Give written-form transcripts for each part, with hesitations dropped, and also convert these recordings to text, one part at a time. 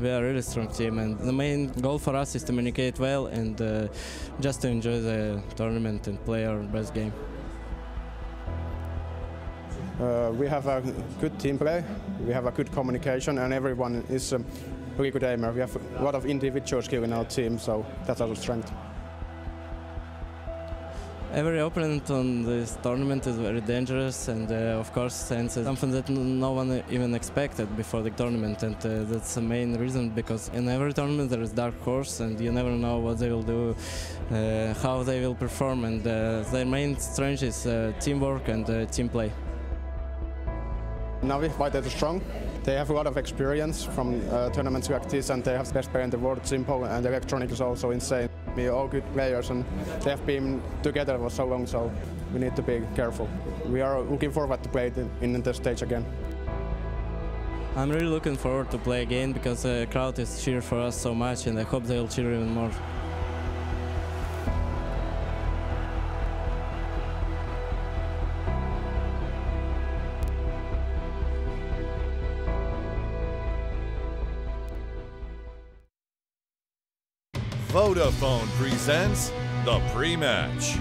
We are a really strong team, and the main goal for us is to communicate well and just to enjoy the tournament and play our best game. We have a good team play, we have a good communication, and everyone is a really good aimer. We have a lot of individual skill in our team, so that's our strength. Every opponent on this tournament is very dangerous, and of course ENCE is something that no one even expected before the tournament, and that's the main reason, because in every tournament there is dark horse and you never know what they will do, how they will perform, and their main strength is teamwork and team play. NaVi, why they're strong? They have a lot of experience from tournaments like this, and they have the best player in the world, Simple, and electronic is also insane. We are all good players, and they have been together for so long, so we need to be careful. We are looking forward to play in the stage again. I'm really looking forward to play again, because the crowd is cheering for us so much, and I hope they'll cheer even more. Vodafone presents the pre-match.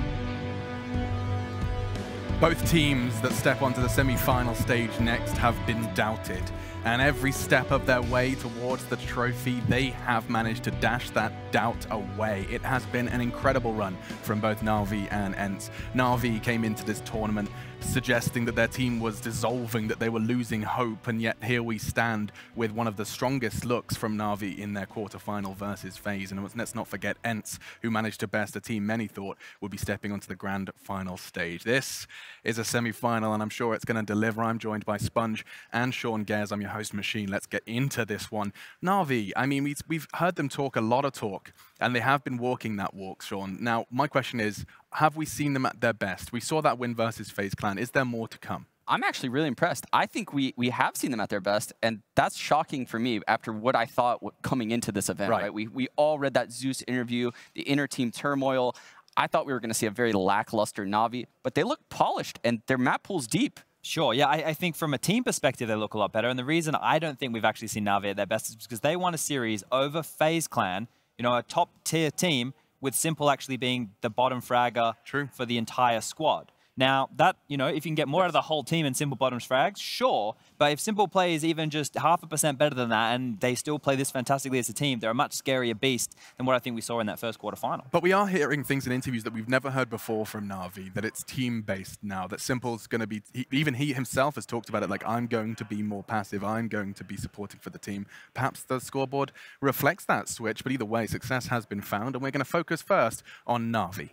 Both teams that step onto the semi-final stage next have been doubted, and every step of their way towards the trophy, they have managed to dash that doubt away. It has been an incredible run from both NaVi and ENCE. NaVi came into this tournament suggesting that their team was dissolving, that they were losing hope, and yet here we stand with one of the strongest looks from NaVi in their quarterfinal versus phase. And let's not forget ENCE, who managed to best a team many thought would be stepping onto the grand final stage. This is a semi-final, and I'm sure it's going to deliver. I'm joined by Sponge and Sean Gares. I'm your host, Machine. Let's get into this one. NaVi, I mean, we've heard them talk a lot of talk, and they have been walking that walk, Sean. Now, my question is, have we seen them at their best? We saw that win versus FaZe Clan. Is there more to come? I'm actually really impressed. I think we have seen them at their best, and that's shocking for me after what I thought coming into this event. Right? We all read that Zeus interview, the inter-team turmoil. I thought we were going to see a very lackluster NaVi, but they look polished, and their map pool's deep. Sure, yeah, I think from a team perspective, they look a lot better. And the reason I don't think we've actually seen NaVi at their best is because they won a series over FaZe Clan, you know, a top-tier team, with Simple actually being the bottom fragger for the entire squad. Now, that, you know, if you can get more out of the whole team and Simple bottoms frags, sure. But if Simple plays even just 0.5% better than that and they still play this fantastically as a team, they're a much scarier beast than what I think we saw in that first quarterfinal. But we are hearing things in interviews that we've never heard before from NaVi, that it's team-based now, that Simple's going to be, even he himself has talked about it, like, I'm going to be more passive, I'm going to be supporting for the team. Perhaps the scoreboard reflects that switch, but either way, success has been found, and we're going to focus first on NaVi.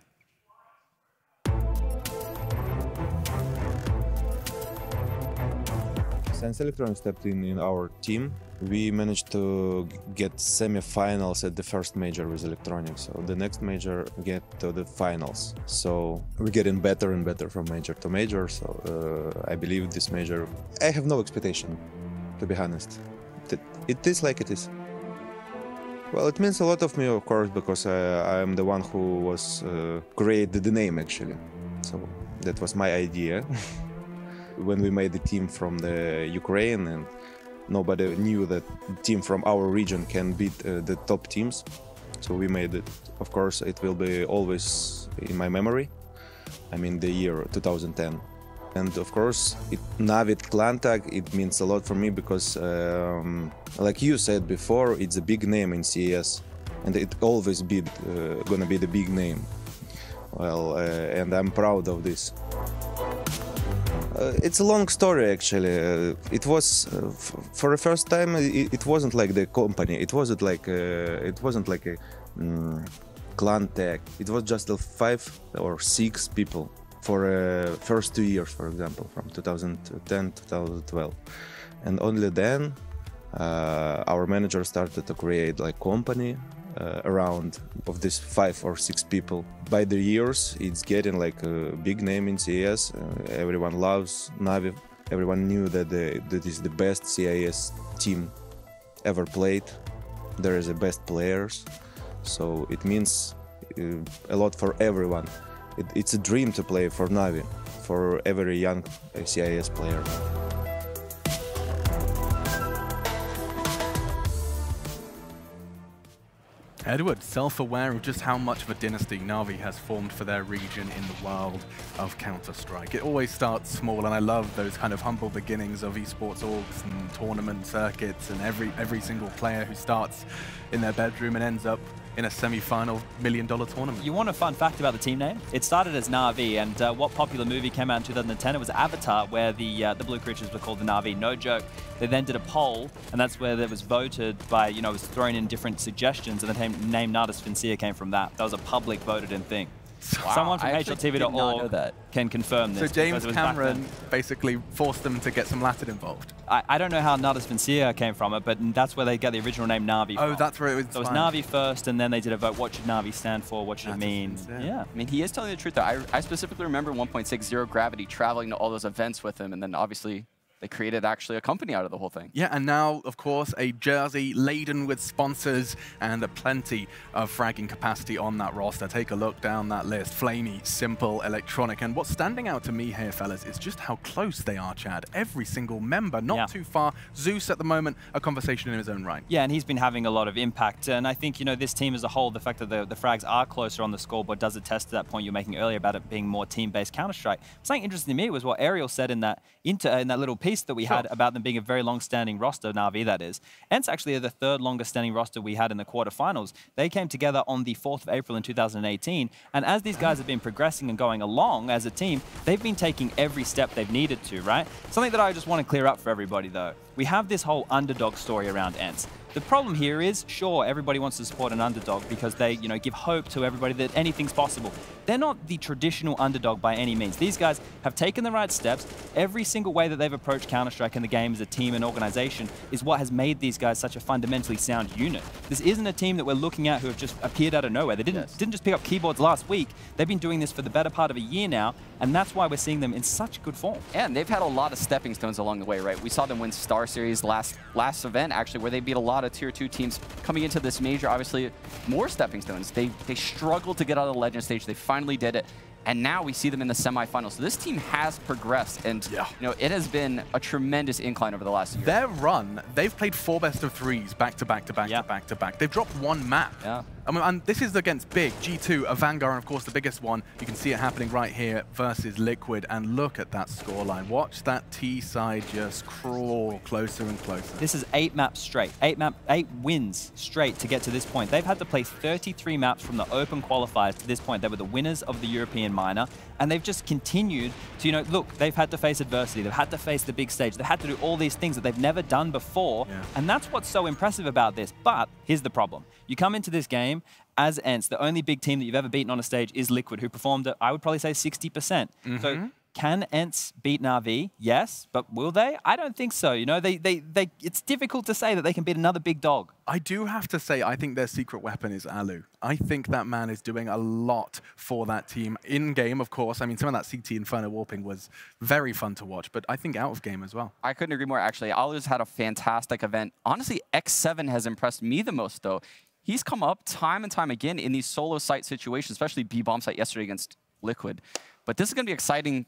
Since Electronic stepped in our team, we managed to get semi-finals at the first major with Electronic. So the next major get to the finals. So we're getting better and better from major to major. So I believe this major, I have no expectation, to be honest. It is like it is. Well, it means a lot of me, of course, because I am the one who was created the name, actually. So that was my idea. When we made the team from the Ukraine, and nobody knew that the team from our region can beat the top teams. So we made it. Of course, it will be always in my memory. I mean, the year 2010. And of course, NaVi clan tag, it means a lot for me because, like you said before, it's a big name in CS, and it always gonna be the big name. Well, and I'm proud of this. It's a long story, actually. It was for the first time. It wasn't like the company. It wasn't like a clan tag. It was just 5 or 6 people for first 2 years, for example, from 2010 to 2012, and only then our manager started to create like company around of these 5 or 6 people. By the years, it's getting like a big name in CS. Everyone loves NaVi. Everyone knew that that is the best CIS team ever played. There is the best players, so it means a lot for everyone. It's a dream to play for NaVi, for every young CIS player. Edward, self-aware of just how much of a dynasty NaVi has formed for their region in the world of Counter-Strike. It always starts small, and I love those kind of humble beginnings of esports orgs and tournament circuits, and every single player who starts in their bedroom and ends up in a semi-final $1 million tournament. You want a fun fact about the team name? It started as NaVi, and what popular movie came out in 2010? It was Avatar, where the blue creatures were called the NaVi. No joke. They then did a poll, and that's where it was voted by, it was thrown in different suggestions, and the name Natus Vincia came from that. That was a public voted-in thing. Wow, someone from HLTV.org can confirm this. So James Cameron basically forced them to get some Latin involved. I don't know how Natus Vincia came from it, but that's where they got the original name NaVi from. Oh, that's where it was. So it was NaVi first, and then they did a vote. What should NaVi stand for? What should it mean? Yeah. I mean, he is telling the truth, though. I specifically remember 1.6 Zero Gravity traveling to all those events with him, and then obviously they created actually a company out of the whole thing. Yeah, and now, of course, a jersey laden with sponsors and plenty of fragging capacity on that roster. Take a look down that list. Flamey, Simple, Electronic. And what's standing out to me here, fellas, is just how close they are, Chad. Every single member, not too far. Zeus, at the moment, a conversation in his own right. Yeah, and he's been having a lot of impact. And I think, this team as a whole, the fact that the frags are closer on the scoreboard does attest to that point you're making earlier about it being more team-based Counter-Strike. Something interesting to me was what Ariel said in that little piece that we had about them being a very long-standing roster, NaVi that is. ENCE actually are the third longest-standing roster we had in the quarterfinals. They came together on the 4th of April in 2018, and as these guys have been progressing and going along as a team, they've been taking every step they've needed to, right? Something that I just want to clear up for everybody, though. We have this whole underdog story around ENCE. The problem here is, sure, everybody wants to support an underdog because they, give hope to everybody that anything's possible. They're not the traditional underdog by any means. These guys have taken the right steps. Every single way that they've approached Counter-Strike in the game as a team and organization is what has made these guys such a fundamentally sound unit. This isn't a team that we're looking at who have just appeared out of nowhere. They didn't just pick up keyboards last week. They've been doing this for the better part of a year now, and that's why we're seeing them in such good form. And they've had a lot of stepping stones along the way, right? We saw them win Star Series last event, actually, where they beat a lot of Tier 2 teams coming into this major. Obviously, more stepping stones. They struggled to get out of the Legend stage. They finally did it. And now we see them in the semifinals. So this team has progressed, and it has been a tremendous incline over the last year. Their run, they've played 4 best-of-3s back to back to back to back to back. They've dropped 1 map. Yeah. I mean, and this is against Big, G2, a Vanguard, and of course the biggest one. You can see it happening right here versus Liquid, and look at that scoreline. Watch that T side just crawl closer and closer. This is 8 maps straight, 8 wins straight to get to this point. They've had to play 33 maps from the open qualifiers to this point. They were the winners of the European minor, and they've just continued to, look, they've had to face adversity, they've had to face the big stage, they've had to do all these things that they've never done before, and that's what's so impressive about this. But here's the problem. You come into this game as ENCE, the only big team that you've ever beaten on a stage is Liquid, who performed at, I would probably say, 60%. So can ENCE beat NaVi? Yes, but will they? I don't think so. It's difficult to say that they can beat another big dog. I do have to say, I think their secret weapon is Alu. I think that man is doing a lot for that team. In-game, of course. I mean, some of that CT Inferno warping was very fun to watch, but I think out of game as well. I couldn't agree more, actually. Alu's had a fantastic event. Honestly, X7 has impressed me the most, though. He's come up time and time again in these solo site situations, especially B-bomb site yesterday against Liquid. But this is going to be exciting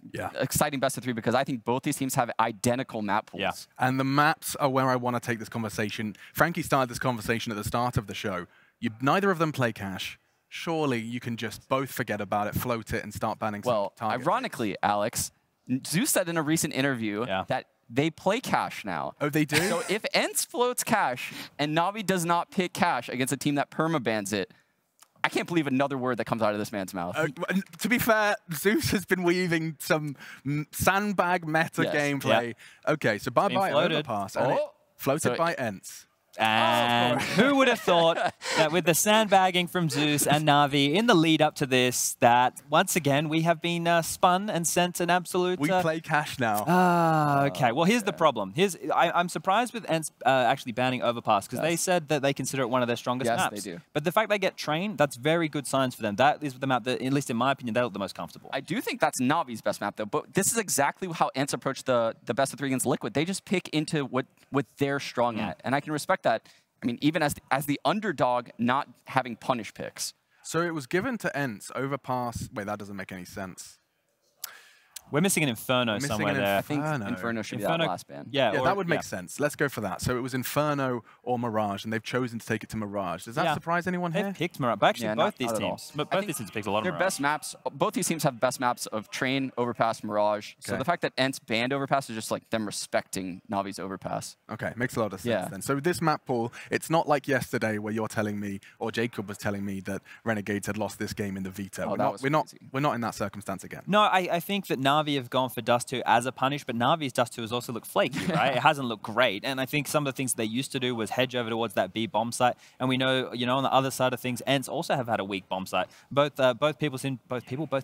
best of 3 because I think both these teams have identical map pools. Yeah. And the maps are where I want to take this conversation. Frankie started this conversation at the start of the show. Neither of them play Cash. Surely you can just both forget about it, float it, and start banning some targets. Ironically, Alex, Zeus said in a recent interview that they play Cash now. Oh, they do? So if ENCE floats Cash and NaVi does not pick Cash against a team that permabans it, I can't believe another word that comes out of this man's mouth. To be fair, Zeus has been weaving some sandbag meta gameplay. Okay, so bye-bye Overpass. And floated by ENCE. And who would have thought that with the sandbagging from Zeus and NaVi in the lead up to this, that once again we have been spun and sent an absolute... We play Cash now. Okay, well here's the problem. I'm surprised with ENCE actually banning Overpass because they said that they consider it one of their strongest maps. Yes, they do. But the fact they get trained, that's very good signs for them. That is the map that, at least in my opinion, they look the most comfortable. I do think that's NaVi's best map though, but this is exactly how ENCE approached the best of 3 against Liquid. They just pick into what they're strong at, and I can respect that. I mean, even as the underdog, not having punish picks. So it was given to ENCE, Overpass. Wait, that doesn't make any sense. We're missing an Inferno somewhere there. I think Inferno should be that last ban. Yeah, that would make sense. Let's go for that. So it was Inferno or Mirage, and they've chosen to take it to Mirage. Does that surprise anyone here? They've picked Mirage. But actually, both these teams. But both these teams picked a lot of Mirage. Their best maps, both these teams have best maps of Train, Overpass, Mirage. So the fact that ENCE banned Overpass is just like them respecting NaVi's Overpass. Okay, makes a lot of sense then. So this map pool, it's not like yesterday where you're telling me, or Jacob was telling me, that Renegades had lost this game in the Vita. We're not in that circumstance again. No, I think that NaVi have gone for Dust 2 as a punish, but NaVi's Dust 2 has also looked flaky, right? It hasn't looked great. And I think some of the things they used to do was hedge over towards that B bomb site. And we know, you know, on the other side of things, ENCE also have had a weak bomb site. Both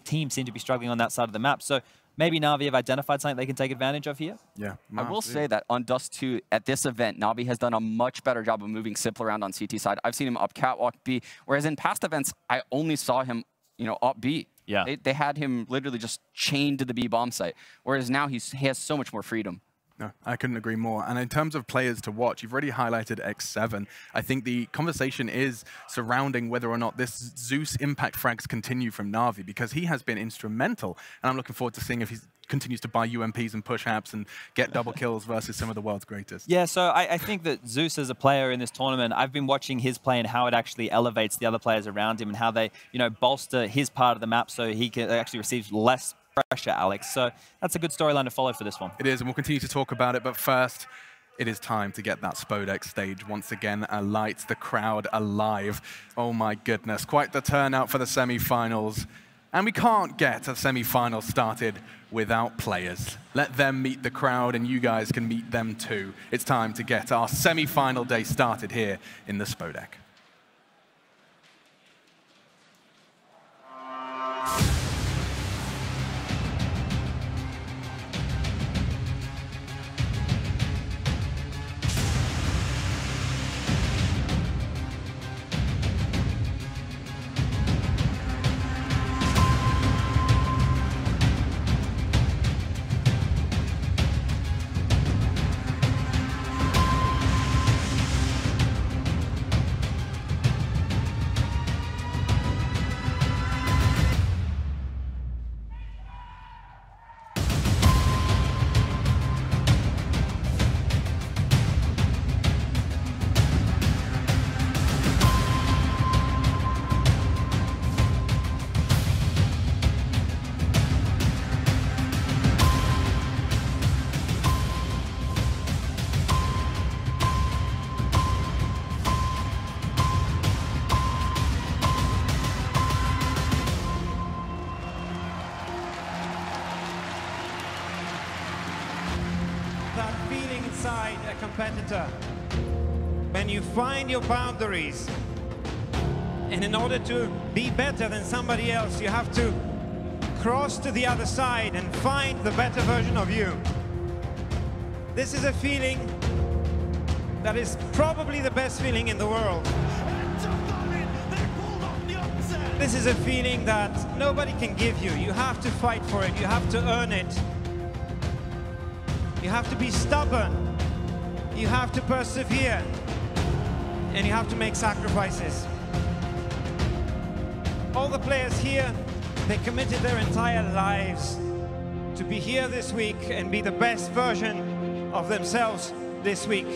teams seem to be struggling on that side of the map. So maybe NaVi have identified something they can take advantage of here. Yeah. I will say that on Dust 2, at this event, NaVi has done a much better job of moving Simple around on CT side. I've seen him up Catwalk B, whereas in past events, I only saw him, you know, up B. Yeah. They had him literally just chained to the B bomb site, whereas now he has so much more freedom. No, I couldn't agree more. And in terms of players to watch, you've already highlighted X7. I think the conversation is surrounding whether or not this Zeus impact frags continue from NaVi, because he has been instrumental. And I'm looking forward to seeing if he continues to buy UMPs and push apps and get double kills versus some of the world's greatest. Yeah, so I think that Zeus as a player in this tournament, I've been watching his play and how it actually elevates the other players around him and how they, you know, bolster his part of the map so he can actually receive less pressure, Alex. So that's a good storyline to follow for this one. It is, and we'll continue to talk about it, but first, it is time to get that Spodek stage once again alight, the crowd alive. Oh my goodness, quite the turnout for the semi-finals. And we can't get a semi-final started without players. Let them meet the crowd, and you guys can meet them too. It's time to get our semi-final day started here in the Spodek. A competitor, when you find your boundaries, and in order to be better than somebody else, you have to cross to the other side and find the better version of you. This is a feeling that is probably the best feeling in the world. This is a feeling that nobody can give you. You have to fight for it. You have to earn it. You have to be stubborn. You have to persevere. And you have to make sacrifices. All the players here, they committed their entire lives to be here this week and be the best version of themselves this week.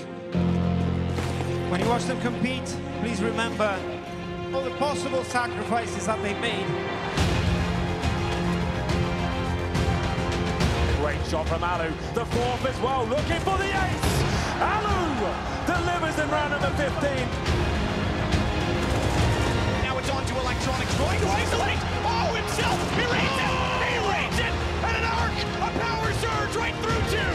When you watch them compete, please remember all the possible sacrifices that they made. Great shot from Alu, the fourth as well, looking for the ace! Alu delivers in round number 15. Now it's on to Electronics, going to isolate! Oh, himself! He reads it! He reads it! And an arc! A power surge right through two!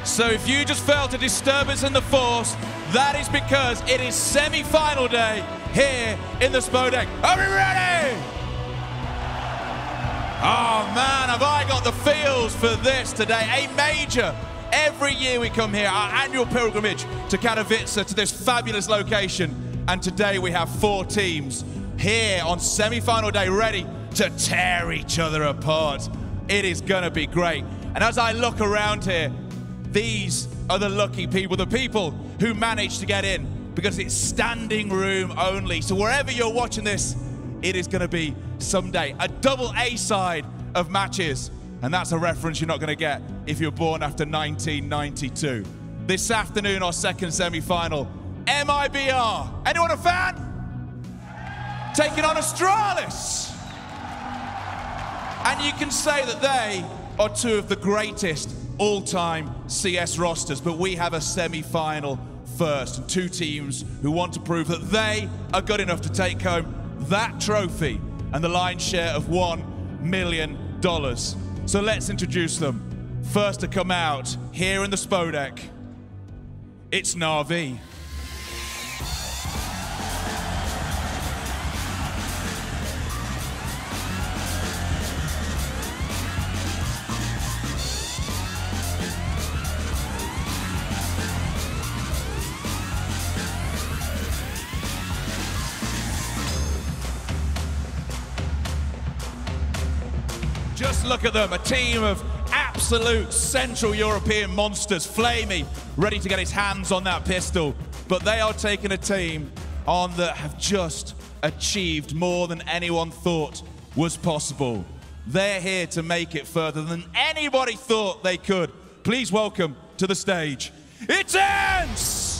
So if you just felt a disturbance in the force, that is because it is semi-final day here in the Spodek. Are we ready? Oh man, have I got the feels for this today. A major. Every year we come here, our annual pilgrimage to Katowice, to this fabulous location. And today we have 4 teams here on semi-final day ready to tear each other apart. It is gonna be great. And as I look around here, these are the lucky people, the people who managed to get in, because it's standing room only. So wherever you're watching this, it is going to be someday a double A side of matches. And that's a reference you're not going to get if you're born after 1992. This afternoon, our second semi-final, MIBR. Anyone a fan? Taking on Astralis. And you can say that they are two of the greatest all-time CS rosters, but we have a semi-final first, and two teams who want to prove that they are good enough to take home that trophy and the lion's share of $1 million. So let's introduce them. First to come out here in the Spodek, it's NaVi. Just look at them, a team of absolute Central European monsters. Flamey, ready to get his hands on that pistol. But they are taking a team on that have just achieved more than anyone thought was possible. They're here to make it further than anybody thought they could. Please welcome to the stage, it's ENCE!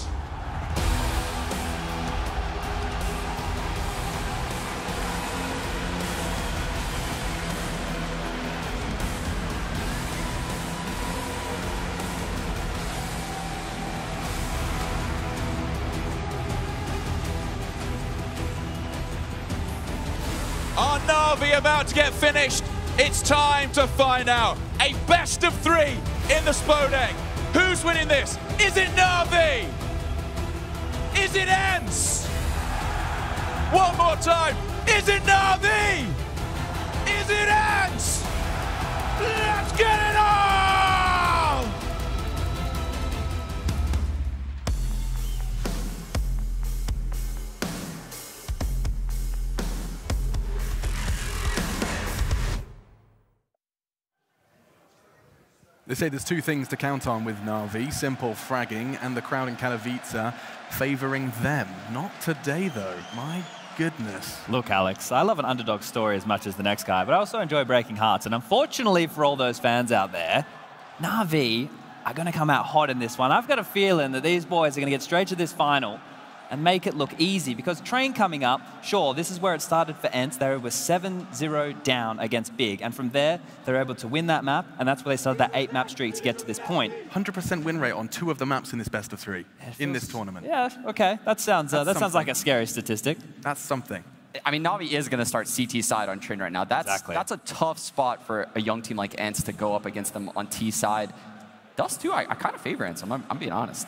Are NaVi about to get finished? It's time to find out. A best of 3 in the Spodek. Who's winning this? Is it NaVi? Is it ENCE? One more time. Is it NaVi? Is it ENCE? Let's get it on! They say there's two things to count on with NaVi, simple fragging and the crowd in Katowice favoring them. Not today, though. My goodness. Look, Alex, I love an underdog story as much as the next guy, but I also enjoy breaking hearts. And unfortunately for all those fans out there, NaVi are going to come out hot in this one. I've got a feeling that these boys are going to get straight to this final and make it look easy, because Train coming up, sure, this is where it started for ENCE. They were 7-0 down against Big, and from there, they're able to win that map, and that's where they started that 8-map streak to get to this point. 100% win rate on 2 of the maps in this best of 3 in this tournament. Yeah, okay, that sounds like a scary statistic. That's something. I mean, NaVi is going to start CT side on Train right now. That's a tough spot for a young team like ENCE to go up against them on T side. Dust too, I kind of favor ENCE, I'm being honest.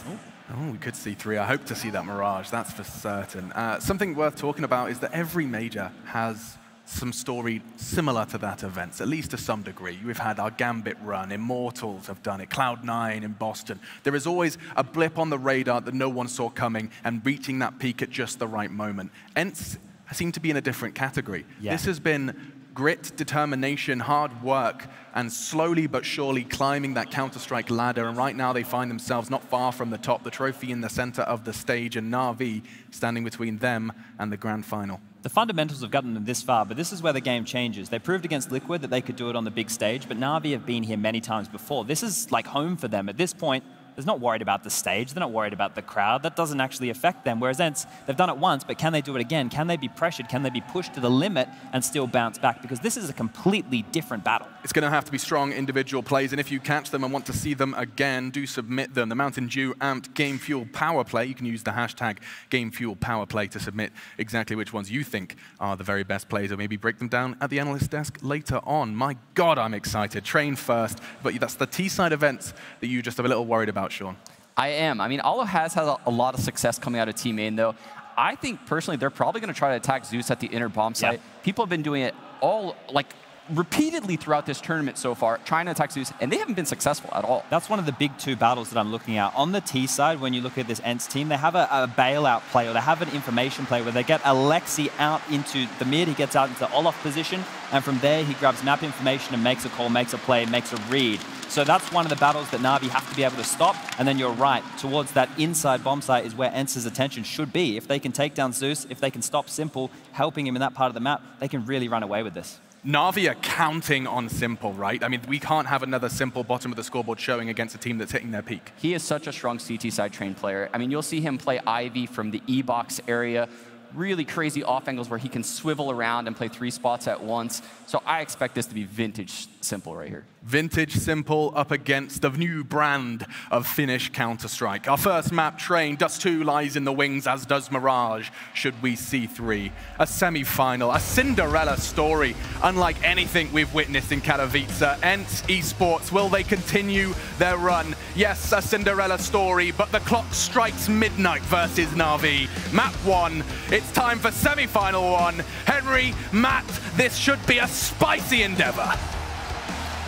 Oh, we could see 3. I hope to see that Mirage, that's for certain. Something worth talking about is that every major has some story similar to that event, at least to some degree. We've had our Gambit run, Immortals have done it, Cloud9 in Boston. There is always a blip on the radar that no one saw coming and reaching that peak at just the right moment. ENCE seem to be in a different category. Yeah. This has been grit, determination, hard work, and slowly but surely climbing that Counter-Strike ladder. And right now they find themselves not far from the top, the trophy in the center of the stage, and NaVi standing between them and the grand final. The fundamentals have gotten them this far, but this is where the game changes. They proved against Liquid that they could do it on the big stage, but NaVi have been here many times before. This is like home for them. At this point, they're not worried about the stage. They're not worried about the crowd. That doesn't actually affect them. Whereas ENCE, they've done it once, but can they do it again? Can they be pressured? Can they be pushed to the limit and still bounce back? Because this is a completely different battle. It's going to have to be strong individual plays, and if you catch them and want to see them again, do submit them. The Mountain Dew Amped Game Fuel Power Play, you can use the hashtag Game Fuel Power Play to submit exactly which ones you think are the very best plays, or maybe break them down at the analyst desk later on. My God, I'm excited. Train first, but that's the T-side events that you just are a little worried about, Sean. I am. I mean, Alo has had a lot of success coming out of Team Main, though. I think, personally, they're probably going to try to attack Zeus at the inner bomb site. People have been doing it all, like, repeatedly throughout this tournament so far, trying to attack Zeus, and they haven't been successful at all. That's one of the big two battles that I'm looking at. On the T side, when you look at this ENCE team, they have a bailout play, or they have an information play where they get Alexi out into the mid, he gets out into the Olaf position, and from there he grabs map information and makes a call, makes a play, makes a read. So that's one of the battles that NaVi have to be able to stop, and then you're right, towards that inside bomb site is where ENCE's attention should be. If they can take down Zeus, if they can stop Simple, helping him in that part of the map, they can really run away with this. NaVi are counting on Simple, right? I mean, we can't have another Simple bottom of the scoreboard showing against a team that's hitting their peak. He is such a strong CT side trained player. I mean, you'll see him play Ivy from the E-box area, really crazy off angles where he can swivel around and play 3 spots at once. So I expect this to be vintage Simple right here. Vintage Simple up against the new brand of Finnish Counter-Strike. Our first map train, Dust 2 lies in the wings, as does Mirage, should we see 3. A semi-final, a Cinderella story, unlike anything we've witnessed in Katowice. ENCE Esports, will they continue their run? Yes, a Cinderella story, but the clock strikes midnight versus NaVi. Map 1, it's time for semi-final 1. Henry, Matt, this should be a spicy endeavor.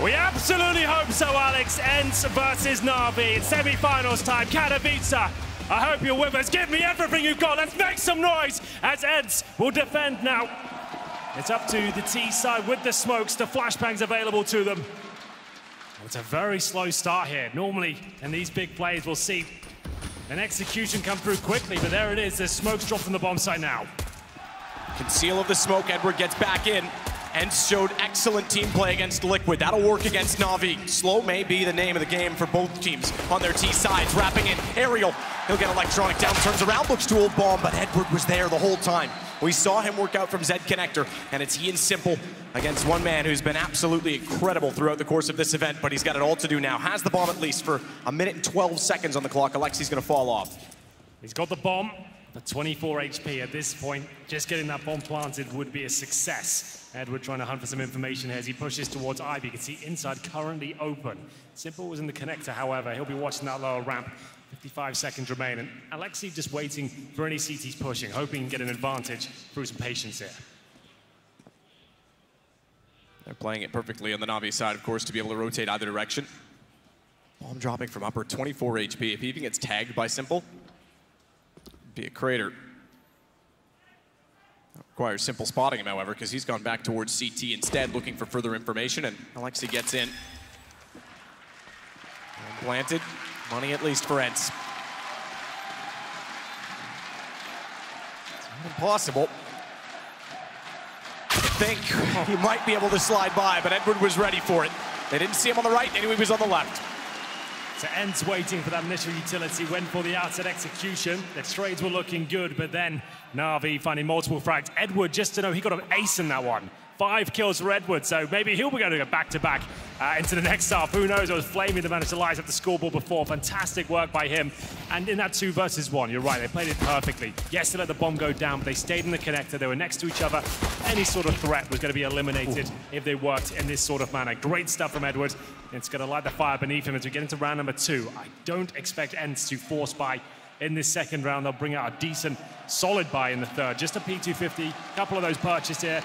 We absolutely hope so, Alex. ENCE versus NaVi. It's semi-finals time. Katowice, I hope you're with us. Give me everything you've got. Let's make some noise as ENCE will defend now. It's up to the T side with the smokes. The flashbangs available to them. It's a very slow start here. Normally, in these big plays, we'll see an execution come through quickly, but there it is. There's smokes dropped from the bomb site now. Conceal of the smoke. Edward gets back in. ENCE showed excellent team play against Liquid. That'll work against NaVi. Slow may be the name of the game for both teams on their T sides. Wrapping in Aerial. He'll get Electronic down, turns around, looks to hold bomb, but Edward was there the whole time. We saw him work out from Z Connector, and it's he and Simple against one man who's been absolutely incredible throughout the course of this event, but he's got it all to do now. Has the bomb at least for 1 minute and 12 seconds on the clock. Alexi's gonna fall off. He's got the bomb, but 24 HP at this point. Just getting that bomb planted would be a success. Edward trying to hunt for some information here as he pushes towards Ivy. You can see inside currently open. Simple was in the connector, however. He'll be watching that lower ramp. 55 seconds remain, and Alexi just waiting for any CTs pushing, hoping to get an advantage through some patience here. They're playing it perfectly on the NaVi side, of course, to be able to rotate either direction. Bomb dropping from upper, 24 HP. If he even gets tagged by Simple, it'd be a crater. Requires Simple spotting him, however, because he's gone back towards CT instead, looking for further information, and Alexi gets in. And planted. Money at least for ENCE. It's not impossible. I think he might be able to slide by, but Edward was ready for it. They didn't see him on the right, they knew he was on the left. So ENCE waiting for that initial utility, went for the outside execution. Their trades were looking good, but then NaVi finding multiple frags. Edward, just to know, he got an ace in that one. 5 kills for Edward, so maybe he'll be going to go back-to-back into the next half. Who knows? It was Flamey that managed to light up the scoreboard before. Fantastic work by him. And in that 2 versus 1, you're right, they played it perfectly. Yes, they let the bomb go down, but they stayed in the connector. They were next to each other. Any sort of threat was going to be eliminated if they worked in this sort of manner. Great stuff from Edward. It's going to light the fire beneath him as we get into round number 2. I don't expect ENCE to force buy in this second round. They'll bring out a decent, solid buy in the third. Just a P250, a couple of those purchased here.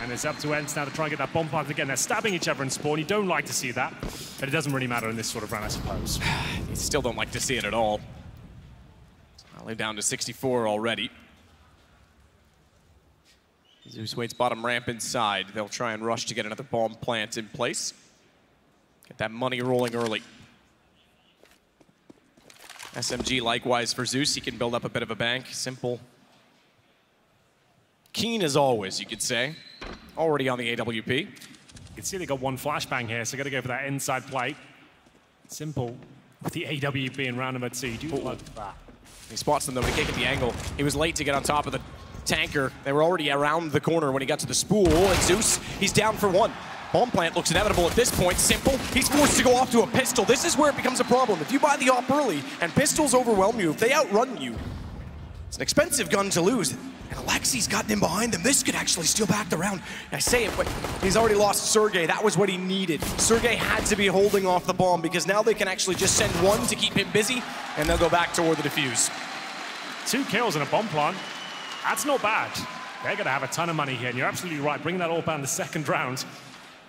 And it's up to ENCE now to try and get that bomb planted again. They're stabbing each other in spawn. You don't like to see that, but it doesn't really matter in this sort of round, I suppose. You still don't like to see it at all. Only down to 64 already. Zeus waits bottom ramp inside. They'll try and rush to get another bomb plant in place. Get that money rolling early. SMG likewise for Zeus. He can build up a bit of a bank. Simple. Keen as always, you could say. Already on the AWP. You can see they got 1 flashbang here, so got to go for that inside play. Simple with the AWP in round number 2. You do love that. He spots them though, but he can't get the angle. He was late to get on top of the tanker. They were already around the corner when he got to the spool, and Zeus, he's down for 1. Bomb plant looks inevitable at this point. Simple, he's forced to go off to a pistol. This is where it becomes a problem. If you buy the op early and pistols overwhelm you, if they outrun you, it's an expensive gun to lose. And Alexi's gotten in behind them. This could actually steal back the round. I say it, but he's already lost Sergey. That was what he needed. Sergey had to be holding off the bomb because now they can actually just send 1 to keep him busy, and they'll go back toward the defuse. 2 kills and a bomb plant. That's not bad. They're going to have a ton of money here, and you're absolutely right. Bringing that all down the second round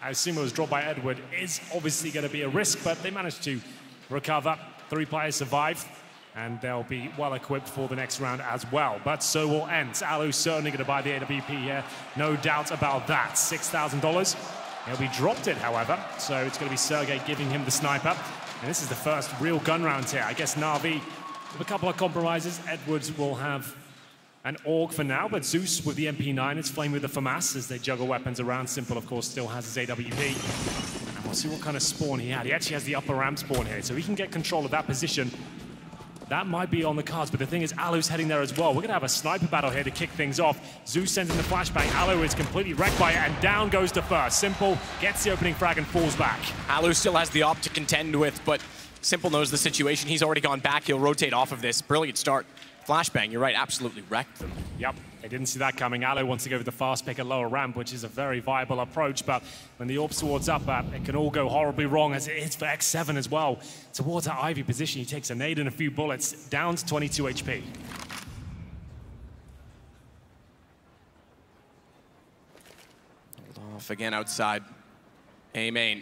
I assume it was dropped by Edward, is obviously going to be a risk, but they managed to recover. 3 players survive, and they'll be well equipped for the next round as well. But so will ENCE. Alu's certainly going to buy the AWP here, no doubt about that. $6,000. He'll be dropped it, however, so it's going to be Sergey giving him the sniper. And this is the first real gun round here. I guess NaVi, with a couple of compromises, Edwards will have an AUG for now, but Zeus with the MP9, it's Flame with the FAMAS as they juggle weapons around. Simple, of course, still has his AWP. And we'll see what kind of spawn he had. He actually has the upper ramp spawn here, so he can get control of that position. That might be on the cards, but the thing is, Alu's heading there as well. We're going to have a sniper battle here to kick things off. Zeus sends in the flashbang. Alu is completely wrecked by it, and down goes to first. Simple gets the opening frag and falls back. Alu still has the op to contend with, but Simple knows the situation. He's already gone back. He'll rotate off of this. Brilliant start. Flashbang, you're right, absolutely wrecked them. Yep, they didn't see that coming. Alu wants to go with the fast pick at lower ramp, which is a very viable approach, but when the AWP swords up, it can all go horribly wrong, as it is for X7 as well. Towards that Ivy position, he takes a nade and a few bullets, down to 22 HP. Hold off again outside. A main.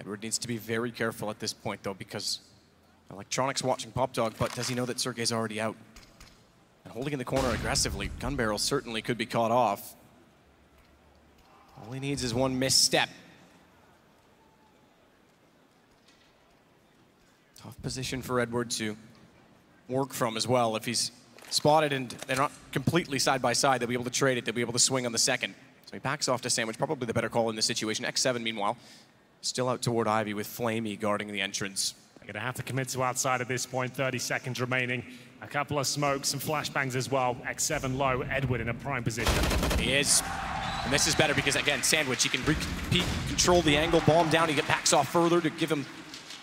Edward needs to be very careful at this point, though, because Electronics watching PopDog, but does he know that Sergey's already out? And holding in the corner aggressively, Gun Barrel certainly could be caught off. All he needs is one misstep. Tough position for Edward to work from as well. If he's spotted and they're not completely side by side, they'll be able to trade it, they'll be able to swing on the second. So he backs off to Sandwich, probably the better call in this situation. X7, meanwhile, still out toward Ivy with Flamey guarding the entrance. They're going to have to commit to outside at this point. 30 seconds remaining. A couple of smokes, some flashbangs as well. X7 low, Edward in a prime position. He is. And this is better because, again, Sandwich, he can control the angle, bomb down, he backs off further to give him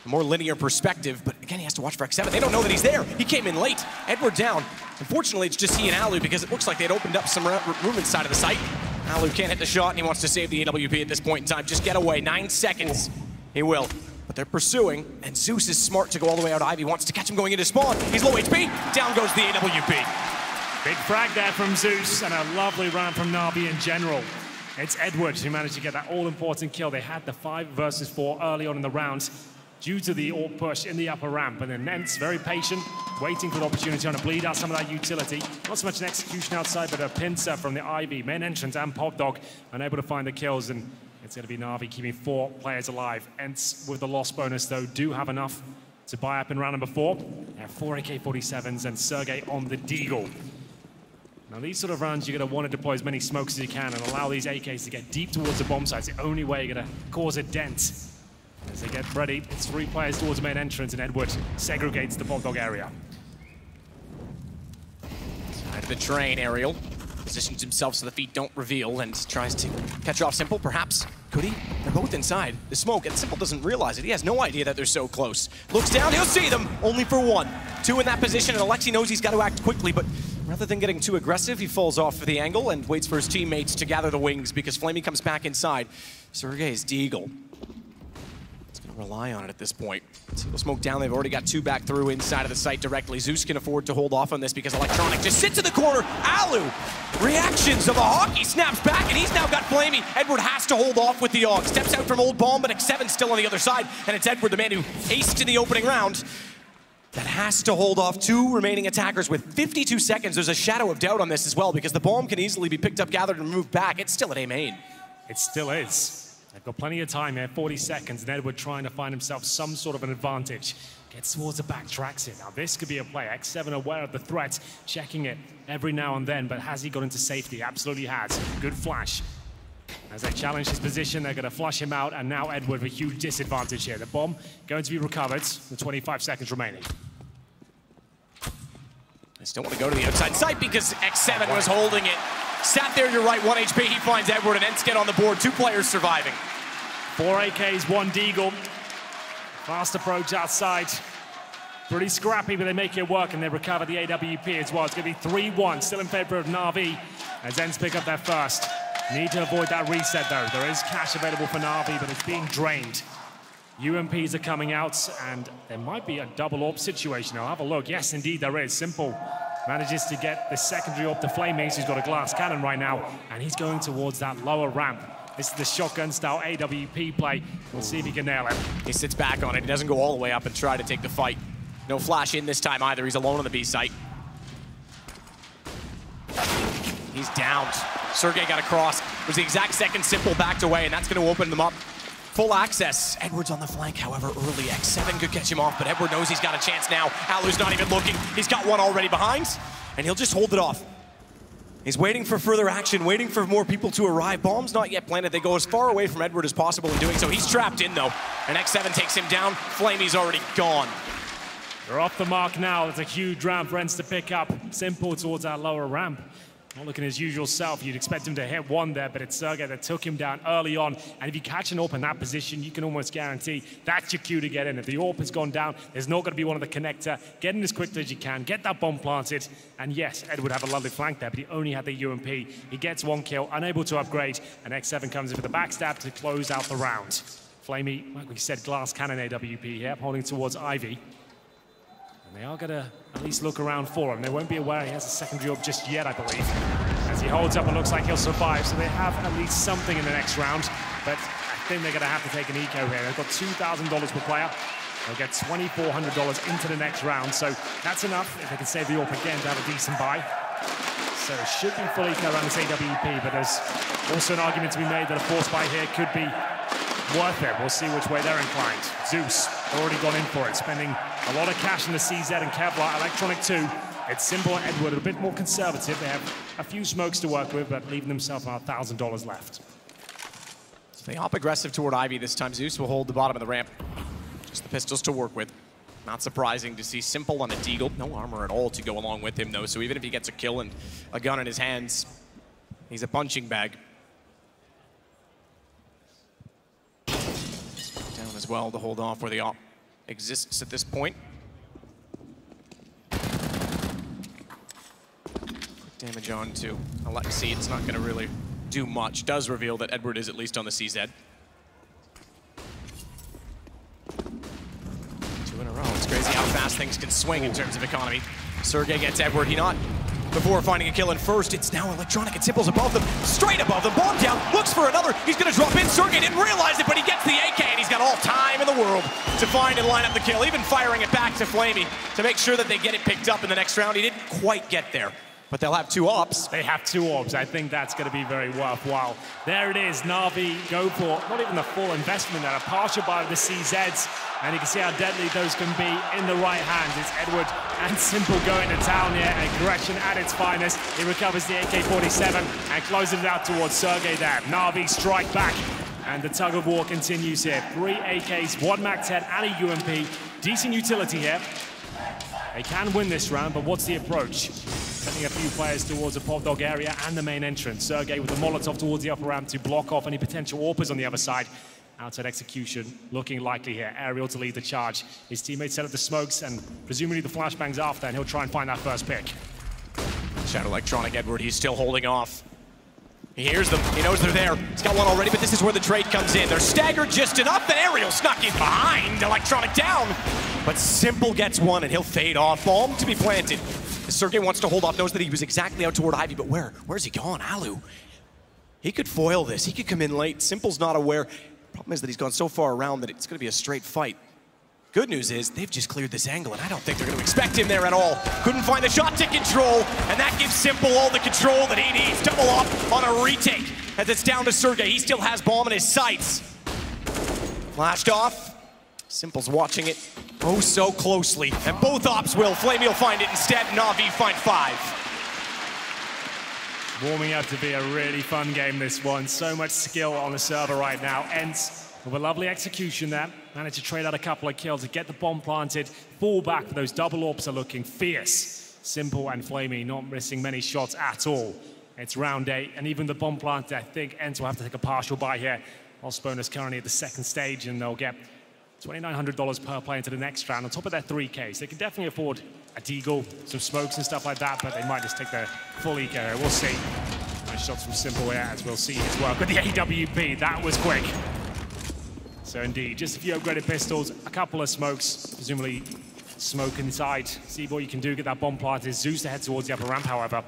a more linear perspective. But again, he has to watch for X7. They don't know that he's there. He came in late. Edward down. Unfortunately, it's just he and Alu because it looks like they'd opened up some room inside of the site. Alu can't hit the shot, and he wants to save the AWP at this point in time. Just get away. 9 seconds. He will. But they're pursuing, and Zeus is smart to go all the way out. Ivy wants to catch him going into spawn. He's low HP. Down goes the AWP. Big frag there from Zeus, and a lovely round from NaVi in general. It's Edward who managed to get that all-important kill. They had the 5 versus 4 early on in the round due to the AWP push in the upper ramp. And then ENCE, very patient, waiting for the opportunity on to bleed out some of that utility. Not so much an execution outside, but a pincer from the Ivy. Main entrance and PopDog unable to find the kills, and it's going to be NaVi keeping 4 players alive. ENCE, with the loss bonus, though, do have enough to buy up in round number 4. They have 4 AK-47s and Sergey on the Deagle. Now, these sort of rounds, you're going to want to deploy as many smokes as you can and allow these AKs to get deep towards the bomb site. It's the only way you're going to cause a dent. As they get ready, it's 3 players towards the main entrance, and Edward segregates the PopDog area. Side of the train, Aerial positions himself so the feet don't reveal and tries to catch off Simple, perhaps. Could he? They're both inside the smoke, and Simple doesn't realize it. He has no idea that they're so close. Looks down, he'll see them, only for 1. 2 in that position, and Alexi knows he's got to act quickly, but rather than getting too aggressive, he falls off for the angle and waits for his teammates to gather the wings because Flamey comes back inside. Sergey's Deagle. He's going to rely on it at this point. Single smoke down, they've already got 2 back through inside of the site directly. Zeus can afford to hold off on this because Electronic just sits in the corner. Alu, reactions of a hockey, snaps back, and he's now got Flamey. Edward has to hold off with the AUG. Steps out from Old Bomb, but X7's still on the other side, and it's Edward, the man who aced in the opening round, that has to hold off 2 remaining attackers with 52 seconds. There's a shadow of doubt on this as well because the bomb can easily be picked up, gathered, and moved back. It's still at A main. It still is. They've got plenty of time here, 40 seconds, and Edward trying to find himself some sort of an advantage. Gets towards the back, tracks it. Now this could be a play. X7 aware of the threat, checking it every now and then, but has he got into safety? Absolutely has. Good flash. As they challenge his position, they're going to flush him out, and now Edward with a huge disadvantage here. The bomb going to be recovered with 25 seconds remaining. I still want to go to the outside site because X7 was holding it. Sat there, you're right, 1 HP, he finds Edward, and ENCE get on the board. 2 players surviving. 4 AKs, 1 Deagle. Fast approach outside. Pretty scrappy, but they make it work, and they recover the AWP as well. It's going to be 3-1, still in favor of NaVi, as ENCE pick up their first. Need to avoid that reset, though. There is cash available for NaVi, but it's being drained. UMPs are coming out, and there might be a double AWP situation. I'll have a look. Yes, indeed, there is. Simple manages to get the secondary AWP to Flamey. He's got a glass cannon right now, and he's going towards that lower ramp. This is the shotgun-style AWP play. We'll see if he can nail it. He sits back on it. He doesn't go all the way up and try to take the fight. No flash in this time either. He's alone on the B site. He's downed. Sergey got across. It was the exact second Simple backed away, and that's going to open them up. Full access. Edward's on the flank, however, early. X7 could catch him off, but Edward knows he's got a chance now. Alu's not even looking. He's got one already behind, and he'll just hold it off. He's waiting for further action, waiting for more people to arrive. Bomb's not yet planted. They go as far away from Edward as possible in doing so. He's trapped in, though, and X7 takes him down. Flamey's already gone. They're off the mark now. It's a huge round for ENCE to pick up. Simple towards our lower ramp. Not looking his usual self. You'd expect him to hit one there, but it's Sergey that took him down early on. And if you catch an AWP in that position, you can almost guarantee that's your cue to get in. If the AWP has gone down, there's not going to be one of the connector. Get in as quickly as you can. Get that bomb planted. And yes, Ed would have a lovely flank there, but he only had the UMP. He gets one kill, unable to upgrade. And X7 comes in for the backstab to close out the round. Flamey, like we said, glass cannon AWP here, holding towards Ivy. And they are going to at least look around for him. They won't be aware he has a secondary AWP just yet, I believe. As he holds up, it looks like he'll survive, so they have at least something in the next round. But I think they're going to have to take an eco here. They've got $2,000 per player. They'll get $2,400 into the next round, so that's enough if they can save the AWP again to have a decent buy. So it should be full eco around this AWP, but there's also an argument to be made that a force buy here could be worth it. We'll see which way they're inclined. Zeus already gone in for it, spending a lot of cash in the CZ and Kevlar. Electronic 2. It's Simple and Edward, a bit more conservative. They have a few smokes to work with, but leaving themselves about $1,000 left. So they hop aggressive toward Ivy this time. Zeus will hold the bottom of the ramp. Just the pistols to work with. Not surprising to see Simple on a Deagle. No armor at all to go along with him, though. So even if he gets a kill and a gun in his hands, he's a punching bag. Down as well to hold off where the op exists at this point. Damage on to Alexei. It's not going to really do much. Does reveal that Edward is at least on the CZ. 2 in a row. It's crazy how fast things can swing in terms of economy. Sergey gets Edward. He not before finding a kill in first. It's now Electronic and Simple's above them. Straight above them. Bomb down. Looks for another. He's going to drop in. Sergey didn't realize it, but he gets the AK, and he's got all time in the world to find and line up the kill. Even firing it back to Flamey to make sure that they get it picked up in the next round. He didn't quite get there. But they'll have 2 AWPs. They have 2 AWPs. I think that's going to be very worthwhile. There it is. NaVi go for not even the full investment there, a partial buy of the CZs. And you can see how deadly those can be in the right hands. It's Edward and Simple going to town here. Aggression at its finest. He recovers the AK-47 and closes it out towards Sergey there. NaVi strike back. And the tug of war continues here. 3 AKs, 1 MAC-10 and a UMP. Decent utility here. They can win this round, but what's the approach? Sending a few players towards the pod dog area and the main entrance. Sergey with the Molotov towards the upper ramp to block off any potential AWPers on the other side. Outside execution looking likely here. Aerial to lead the charge. His teammates set up the smokes and presumably the flashbangs after, and he'll try and find that first pick. Shadow Electronic Edward, he's still holding off. He hears them, he knows they're there. He's got one already, but this is where the trade comes in. They're staggered just enough, and Aerial snuck in behind. Electronic down, but Simple gets one, and he'll fade off. Bomb to be planted. Sergey wants to hold off, knows that he was exactly out toward Ivy, but where's he gone? Alu. He could foil this, he could come in late. Simple's not aware. Problem is that he's gone so far around that it's going to be a straight fight. Good news is they've just cleared this angle, and I don't think they're going to expect him there at all. Couldn't find the shot to control, and that gives Simple all the control that he needs. Double up on a retake as it's down to Sergey. He still has bomb in his sights. Flashed off. Simple's watching it oh so closely, and both ops will. Flamey will find it instead, NaVi find 5. Warming up to be a really fun game, this one. So much skill on the server right now. ENCE with a lovely execution there. Managed to trade out a couple of kills to get the bomb planted. Fall back, but those double AWPs are looking fierce. Simple and Flamey not missing many shots at all. It's round 8, and even the bomb planted, I think ENCE will have to take a partial buy here. Osbone is currently at the 2nd stage, and they'll get $2,900 per play into the next round on top of their 3Ks. They can definitely afford a Deagle, some smokes and stuff like that, but they might just take the full eco here. We'll see. Nice shots from Simple here, as we'll see his work with the AWP. That was quick. So indeed, just a few upgraded pistols, a couple of smokes, presumably smoke inside. See what you can do, get that bomb planted. Zeus to head towards the upper ramp, however.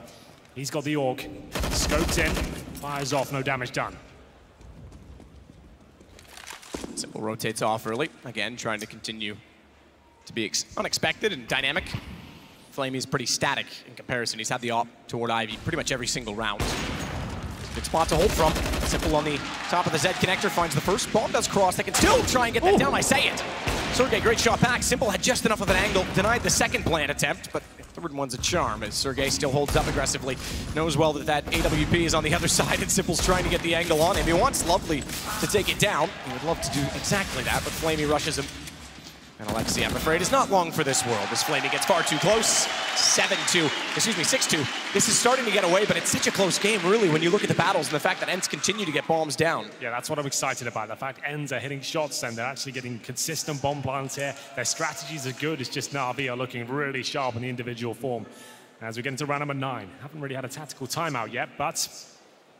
He's got the AUG. Scoped in, fires off, no damage done. Simple rotates off early. Again, trying to continue to be unexpected and dynamic. Flamey's pretty static in comparison. He's had the op toward Ivy pretty much every single round. Good spot to hold from. Simple on the top of the Z connector finds the first. Bomb does cross. They can still try and get that down. I say it. Sergey, great shot back. Simple had just enough of an angle. Denied the second plant attempt, but the third one's a charm as Sergey still holds up aggressively. Knows well that AWP is on the other side and Simple's trying to get the angle on him. He wants Lovely to take it down. He would love to do exactly that, but Flamey rushes him. And Alexi, I'm afraid, is not long for this world as Flamey gets far too close. 6-2. This is starting to get away, but it's such a close game, really, when you look at the battles and the fact that ENCE continue to get bombs down. Yeah, that's what I'm excited about. The fact ENCE are hitting shots and they're actually getting consistent bomb plants here. Their strategies are good. It's just NaVi are looking really sharp in the individual form. As we get into round number 9, haven't really had a tactical timeout yet, but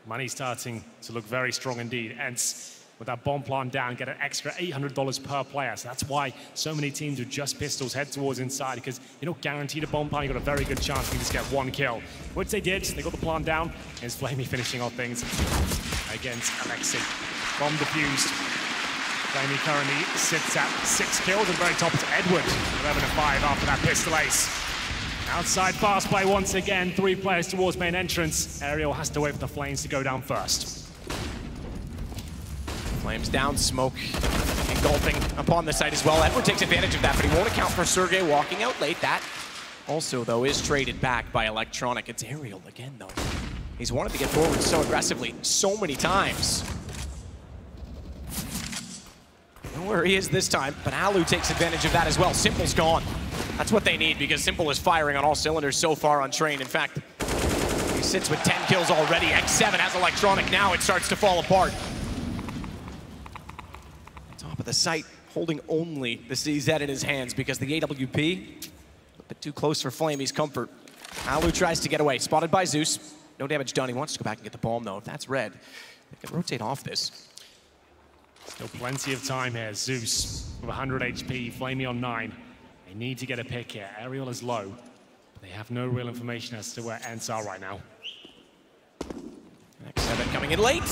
money's starting to look very strong indeed. ENCE, with that bomb plant down, get an extra $800 per player. So that's why so many teams with just pistols head towards inside, because you're not guaranteed a bomb plant. You've got a very good chance you can just get one kill, which they did. They got the plant down. It's Flamey finishing off things against Alexi. Bomb defused. Flamey currently sits at 6 kills, and very top is Edward, 11-5 after that pistol ace. Outside fast play once again, 3 players towards main entrance. Aerial has to wait for the Flames to go down first. Flames down, smoke engulfing upon the site as well. Edward takes advantage of that, but he won't account for Sergey walking out late. That also, though, is traded back by Electronic. It's Aerial again, though. He's wanted to get forward so aggressively, so many times. I don't know where he is this time, but Alu takes advantage of that as well. Simple's gone. That's what they need, because Simple is firing on all cylinders so far on Train. In fact, he sits with 10 kills already. X7 has Electronic now. It starts to fall apart. Top of the site, holding only the CZ in his hands because the AWP, a bit too close for Flamey's comfort. Alu tries to get away, spotted by Zeus. No damage done. He wants to go back and get the bomb, though. If that's red, they can rotate off this. Still plenty of time here. Zeus with 100 HP, Flamey on 9. They need to get a pick here. Aerial is low, but they have no real information as to where ENCE are right now. X7 coming in late.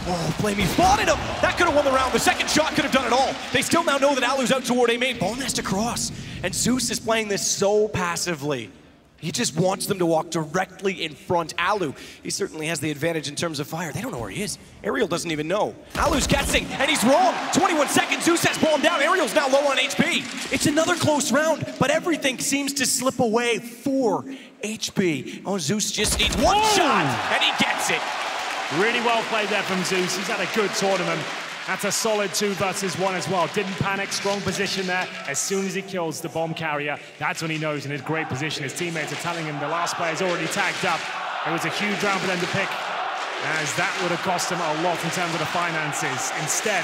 Oh, Flamey spotted him. That could have won the round. The second shot could have done it all. They still now know that Alu's out toward A main. Bomb has to cross. And Zeus is playing this so passively. He just wants them to walk directly in front. Alu, he certainly has the advantage in terms of fire. They don't know where he is. Aerial doesn't even know. Alu's guessing, and he's wrong. 21 seconds, Zeus has bomb down. Aerial's now low on HP. It's another close round, but everything seems to slip away. 4 HP. Oh, Zeus just needs one shot, and he gets it. Really well played there from Zeus. He's had a good tournament. That's a solid 2 versus 1 as well. Didn't panic, strong position there. As soon as he kills the bomb carrier, that's when he knows in his great position. His teammates are telling him the last player's already tagged up. It was a huge round for them to pick, as that would have cost them a lot in terms of the finances. Instead,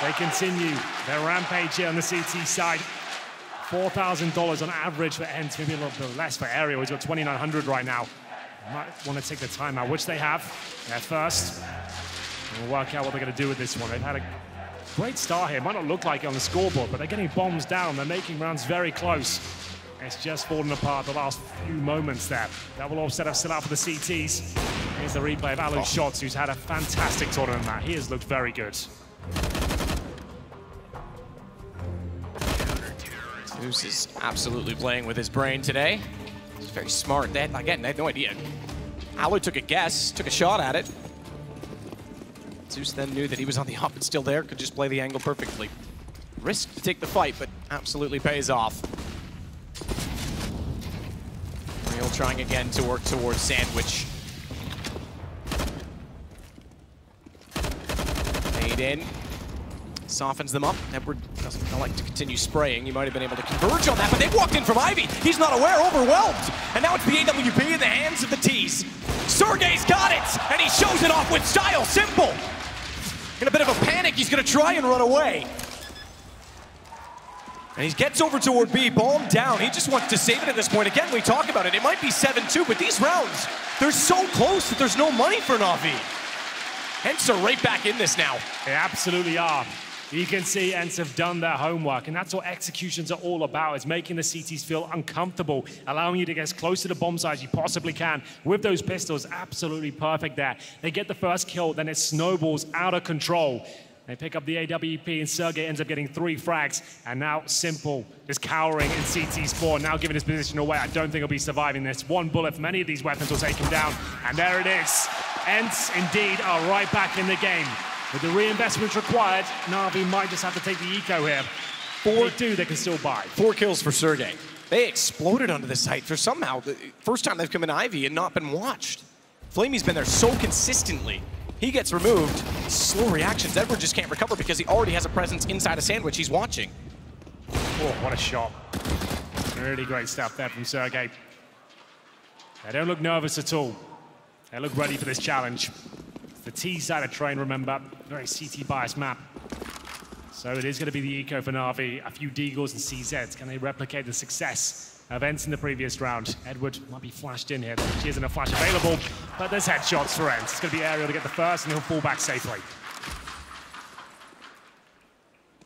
they continue their rampage here on the CT side. $4,000 on average for ENCE, maybe a little bit less for Aerial. He's got 2,900 right now. Might want to take the time out, which they have. They're first. We'll work out what they're going to do with this one. They've had a great start here. Might not look like it on the scoreboard, but they're getting bombs down. They're making rounds very close. It's just fallen apart the last few moments there. That will all set us still out for the CTs. Here's the replay of Alu's shots, who's had a fantastic tournament, Matt. He has looked very good. Zeus is absolutely playing with his brain today. He's very smart. They had no idea. Alu took a guess, took a shot at it. Zeus then knew that he was on the up and still there, could just play the angle perfectly. Risk to take the fight, but absolutely pays off. Real trying again to work towards Sandwich. Fade in. Softens them up. Edward doesn't like to continue spraying. He might have been able to converge on that, but they've walked in from Ivy. He's not aware, overwhelmed. And now it's the AWP in the hands of the T's. Sergey's got it, and he shows it off with style. Simple. In a bit of a panic, he's going to try and run away. And he gets over toward B, bomb down. He just wants to save it at this point. Again, we talk about it. It might be 7-2, but these rounds, they're so close that there's no money for NaVi. ENCE are right back in this now. They absolutely are. You can see ENCE have done their homework, and that's what executions are all about, is making the CTs feel uncomfortable, allowing you to get as close to the bomb site as you possibly can. With those pistols, absolutely perfect there. They get the first kill, then it snowballs out of control. They pick up the AWP, and Sergey ends up getting 3 frags. And now Simple is cowering in CT spawn, now giving his position away. I don't think he'll be surviving this. 1 bullet from any of these weapons will take him down. And there it is. ENCE indeed are right back in the game. With the reinvestment required, NaVi might just have to take the eco here. They can still buy. 4 kills for Sergey. They exploded onto the site for somehow the first time they've come in Ivy and not been watched. Flamey's been there so consistently. He gets removed. Slow reactions. Edward just can't recover because he already has a presence inside a sandwich. He's watching. Oh, what a shot. Really great stuff there from Sergey. They don't look nervous at all. They look ready for this challenge. It's the T-sided train, remember. Very CT-biased map. So it is going to be the eco for NaVi. A few Deagles and CZs. Can they replicate the success of ENCE in the previous round? Edward might be flashed in here. She isn't a flash available, but there's headshots for ENCE. It's going to be Ariel to get the first, and he'll fall back safely.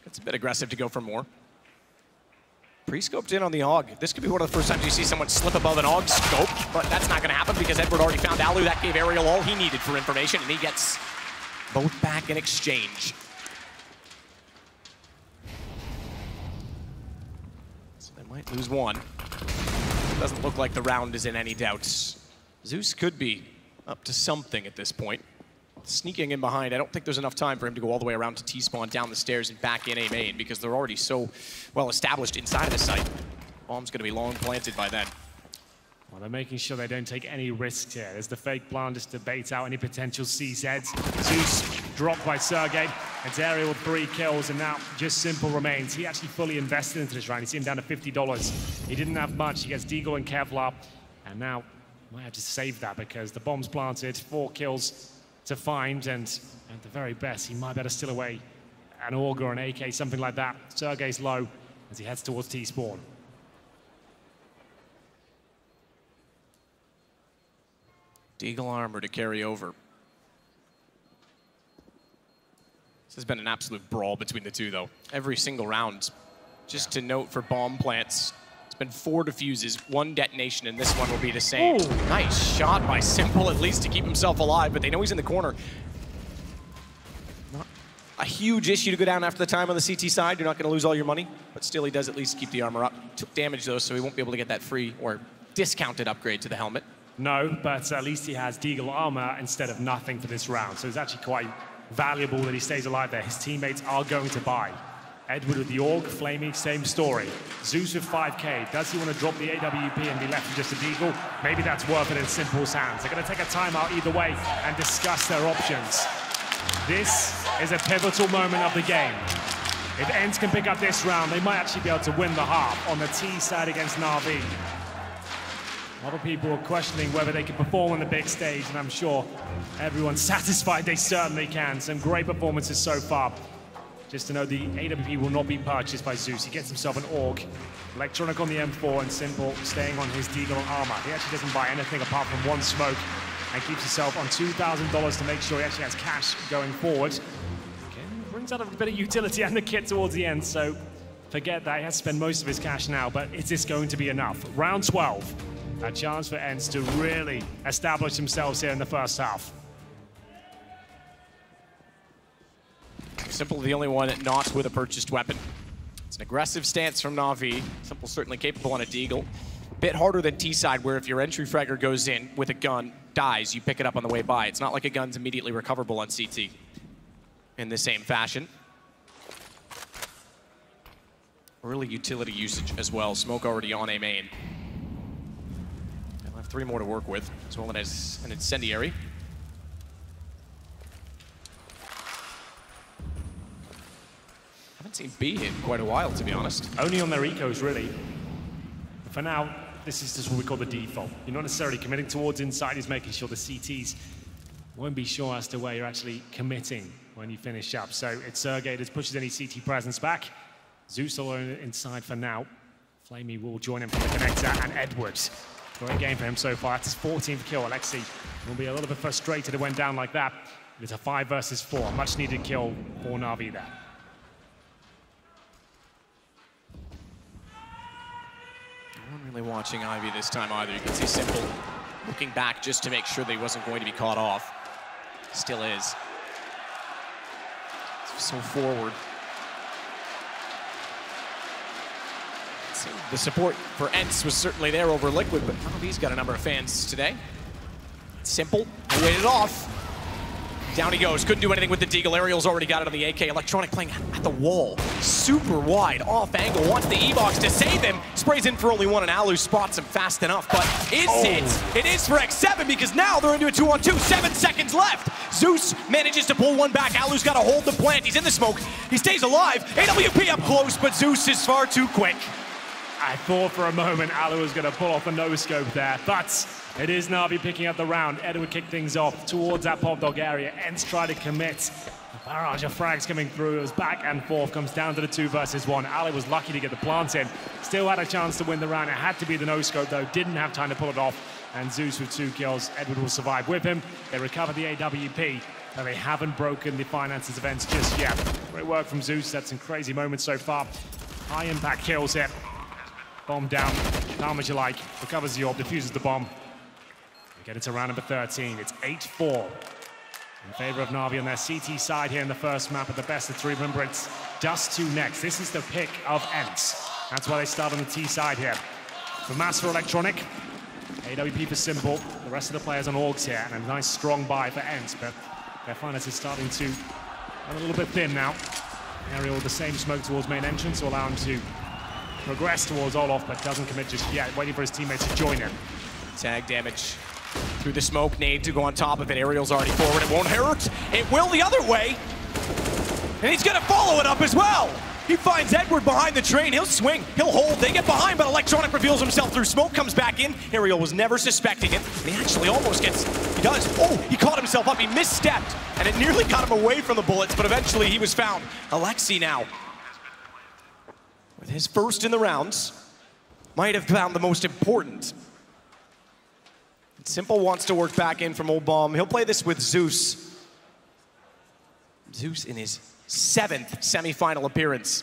It's a bit aggressive to go for more. Pre-scoped in on the AUG. This could be one of the first times you see someone slip above an AUG scope, but that's not going to happen because Edward already found Alu. That gave Ariel all he needed for information, and he gets both back in exchange. So they might lose one. Doesn't look like the round is in any doubt. Zeus could be up to something at this point. Sneaking in behind, I don't think there's enough time for him to go all the way around to T-spawn, down the stairs, and back in A main because they're already so well established inside of the site. Bomb's going to be long planted by then. Well, they're making sure they don't take any risks here. There's the fake blind just to bait out any potential CZs. Zeus dropped by Sergey. It's Ariel with 3 kills, and now just Simple remains. He actually fully invested into this round. You see him down to $50. He didn't have much. He gets Deagle and Kevlar, and now might have to save that because the bomb's planted. 4 kills to find, and at the very best, he might better steal away an AUG or an AK, something like that. Sergey's low as he heads towards T-spawn. Deagle armor to carry over. This has been an absolute brawl between the two, though. Every single round. Just to note for bomb plants, it's been 4 defuses, 1 detonation, and this one will be the same. Ooh. Nice shot by Simple, at least to keep himself alive, but they know he's in the corner. Not a huge issue to go down after the time on the CT side. You're not going to lose all your money, but still he does at least keep the armor up. Took damage, though, so he won't be able to get that free or discounted upgrade to the helmet. No, but at least he has Deagle armor instead of nothing for this round. So it's actually quite valuable that he stays alive there. His teammates are going to buy. Edward with the AUG, Flamey, same story. Zeus with 5K. Does he want to drop the AWP and be left with just a Deagle? Maybe that's worth it in Simple's hands. They're going to take a timeout either way and discuss their options. This is a pivotal moment of the game. If ENCE can pick up this round, they might actually be able to win the half on the T side against NaVi. A lot of people are questioning whether they can perform on the big stage, and I'm sure everyone's satisfied they certainly can. Some great performances so far. Just to know the AWP will not be purchased by Zeus. He gets himself an AUG. Electronic on the M4 and Simple staying on his Deagle armor. He actually doesn't buy anything apart from 1 smoke and keeps himself on $2,000 to make sure he actually has cash going forward. Okay, brings out a bit of utility and the kit towards the end, so forget that. He has to spend most of his cash now, but is this going to be enough? Round 12. A chance for ENCE to really establish themselves here in the first half. Simple the only one not with a purchased weapon. It's an aggressive stance from NaVi. Simple certainly capable on a Deagle. Bit harder than T-side, where if your entry fragger goes in with a gun, dies, you pick it up on the way by. It's not like a gun's immediately recoverable on CT in the same fashion. Early utility usage as well. Smoke already on A main. 3 more to work with, as well as an incendiary. Haven't seen B in quite a while, to be honest. Only on their ecos, really. But for now, this is just what we call the default. You're not necessarily committing towards inside, he's making sure the CTs won't be sure as to where you're actually committing when you finish up. So it's Sergey that pushes any CT presence back. Zeus alone inside for now. Flamey will join him from the connector, and Edwards. Great game for him so far. It's his 14th kill. Alexi will be a little bit frustrated it went down like that. It's a 5 versus 4. Much needed kill for NaVi there. No one really watching Ivy this time either. You can see Simple looking back just to make sure that he wasn't going to be caught off. Still is. so forward. So the support for ENCE was certainly there over Liquid, but NaVi's got a number of fans today. Simple, he waited off. Down he goes, couldn't do anything with the Deagle. Aerial's already got it on the AK. Electronic playing at the wall. Super wide, off angle, wants the E-Box to save him. Sprays in for only one, and Alu spots him fast enough, but is it? It is for X7, because now they're into a 2-on-2, 7 seconds left. Zeus manages to pull one back. Alu's got to hold the plant. He's in the smoke. He stays alive. AWP up close, but Zeus is far too quick. I thought for a moment Alu was going to pull off a no-scope there, but it is NaVi picking up the round. Edward kicked things off towards that pop dog area. ENCE tried to commit. A barrage of frags coming through. It was back and forth, comes down to the 2 versus 1. Alu was lucky to get the plant in. Still had a chance to win the round. It had to be the no-scope, though. Didn't have time to pull it off. And Zeus with 2 kills. Edward will survive with him. They recover the AWP, but they haven't broken the finances of ENCE just yet. Great work from Zeus. That's some crazy moments so far. High impact kills here. Bomb down, calm as you like, recovers the orb, defuses the bomb. We get it to round number 13. It's 8-4 in favor of NaVi on their CT side here in the first map at the best of 3. Remember, it's Dust 2 next. This is the pick of ENCE. That's why they start on the T side here. For Mass for Electronic, AWP for Simple. The rest of the players on Orgs here, and a nice strong buy for ENCE, but their finances starting to run a little bit thin now. Aerial with the same smoke towards main entrance to allow him to progress towards Olof, but doesn't commit just yet, waiting for his teammates to join him. Tag damage through the smoke, nade to go on top of it. Aerial's already forward, it won't hurt. It will the other way, and he's gonna follow it up as well. He finds Edward behind the train, he'll swing, he'll hold, they get behind, but Electronic reveals himself through smoke, comes back in. Aerial was never suspecting it, and he actually almost gets, he does. Oh, he caught himself up, he misstepped, and it nearly got him away from the bullets, but eventually he was found. Alexi now, with his first in the rounds, might have found the most important. Simple wants to work back in from Old Bomb. He'll play this with Zeus. Zeus in his 7th semifinal appearance.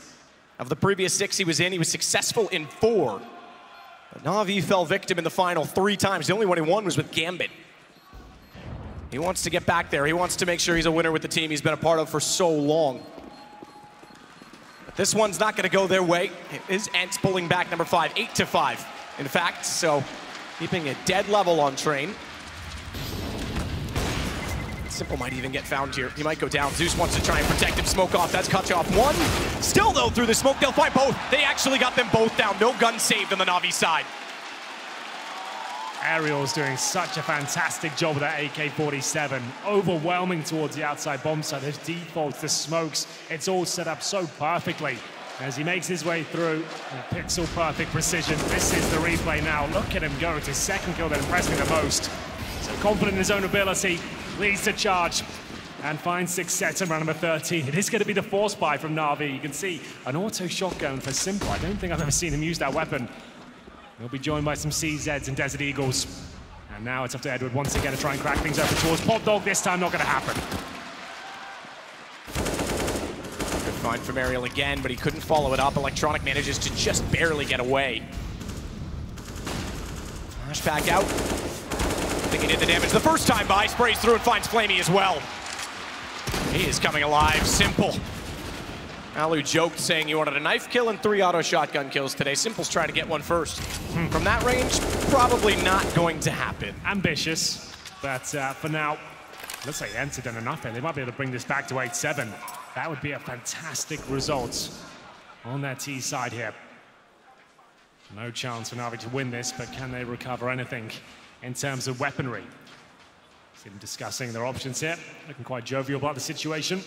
Of the previous 6 he was in, he was successful in 4. But NaVi fell victim in the final 3 times. The only one he won was with Gambit. He wants to get back there. He wants to make sure he's a winner with the team he's been a part of for so long. This one's not going to go their way. It is ENCE pulling back number 5, 8-5, in fact, so keeping a dead level on Train. Simple might even get found here. He might go down. Zeus wants to try and protect him. Smoke off. That's cut off 1. Still, though, through the smoke, they'll find both. They actually got them both down. No gun saved on the NaVi side. Aerial's doing such a fantastic job with that AK-47. Overwhelming towards the outside bomb site. His defaults, the smokes, it's all set up so perfectly. As he makes his way through, pixel perfect precision. This is the replay now. Look at him go. It's his 2nd kill that impressed me the most. So confident in his own ability, leads to charge and finds success in round number 13. It is going to be the force buy from NaVi. You can see an auto shotgun for Simple. I don't think I've ever seen him use that weapon. He'll be joined by some CZs and Desert Eagles. And now it's up to Edward once again to try and crack things open towards Pop Dog. This time not going to happen. Good find from Aerial again, but he couldn't follow it up. Electronic manages to just barely get away. Flashback out. I think he did the damage the first time by. Sprays through and finds Flamey as well. He is coming alive. Simple. Alu joked saying he wanted a knife kill and 3 auto shotgun kills today. Simple's trying to get one first. From that range, probably not going to happen. Ambitious, but for now, let's say ENCE have done enough here. They might be able to bring this back to 8-7. That would be a fantastic result on their T side here. No chance for NaVi to win this, but can they recover anything in terms of weaponry? See them discussing their options here. Looking quite jovial about the situation.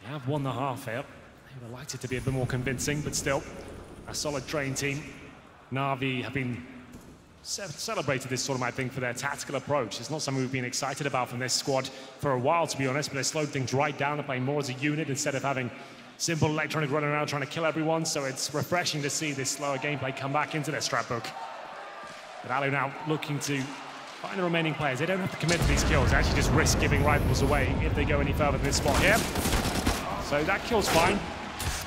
They have won the half here. They would have liked it to be a bit more convincing, but still, a solid Train team. NaVi have been celebrated this tournament, I think, for their tactical approach. It's not something we've been excited about from this squad for a while, to be honest, but they slowed things right down. They're playing more as a unit instead of having Simple Electronic running around trying to kill everyone, so it's refreshing to see this slower gameplay come back into their scrapbook. But Alu now looking to find the remaining players. They don't have to commit to these kills. They actually just risk giving rifles away if they go any further than this spot here. So that kill's fine.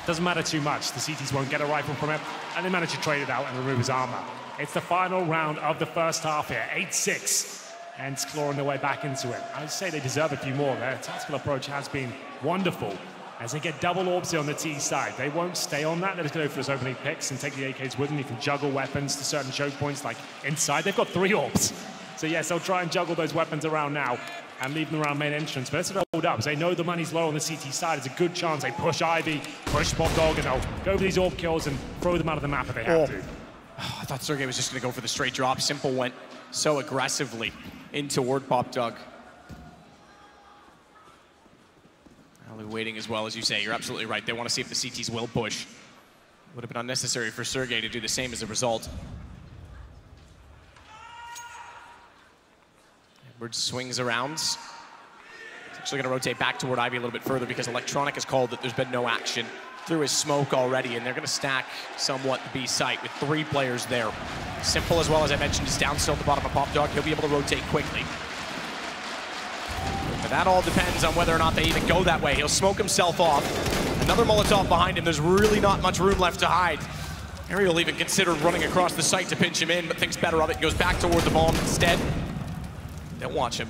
Doesn't matter too much. The CTs won't get a rifle from him, and they manage to trade it out and remove his armor. It's the final round of the first half here, 8-6, and clawing their way back into it. I'd say they deserve a few more. Their tactical approach has been wonderful, as they get double orbs here on the T side. They won't stay on that. They're just going to go for those opening picks and take the AKs with them. You can juggle weapons to certain choke points, like inside. They've got 3 orbs. So yes, they'll try and juggle those weapons around now and leave them around main entrance. But let's hold up. They know the money's low on the CT side. It's a good chance they push Ivy, push Pop Dog, and they'll go for these orb kills and throw them out of the map if they have to. Oh, I thought Sergey was just going to go for the straight drop. Simple went so aggressively in toward Pop Dog. Probably waiting as well, as you say. You're absolutely right. They want to see if the CTs will push. Would have been unnecessary for Sergey to do the same as a result. Edwards swings around. He's actually going to rotate back toward Ivy a little bit further because Electronic has called that there's been no action through his smoke already, and they're going to stack somewhat the B site with 3 players there. Simple, as well as I mentioned, is down still at the bottom of Pop Dog. He'll be able to rotate quickly. But that all depends on whether or not they even go that way. He'll smoke himself off. Another Molotov behind him. There's really not much room left to hide. Ariel even considered running across the site to pinch him in, but thinks better of it and goes back toward the bomb instead. They'll watch him.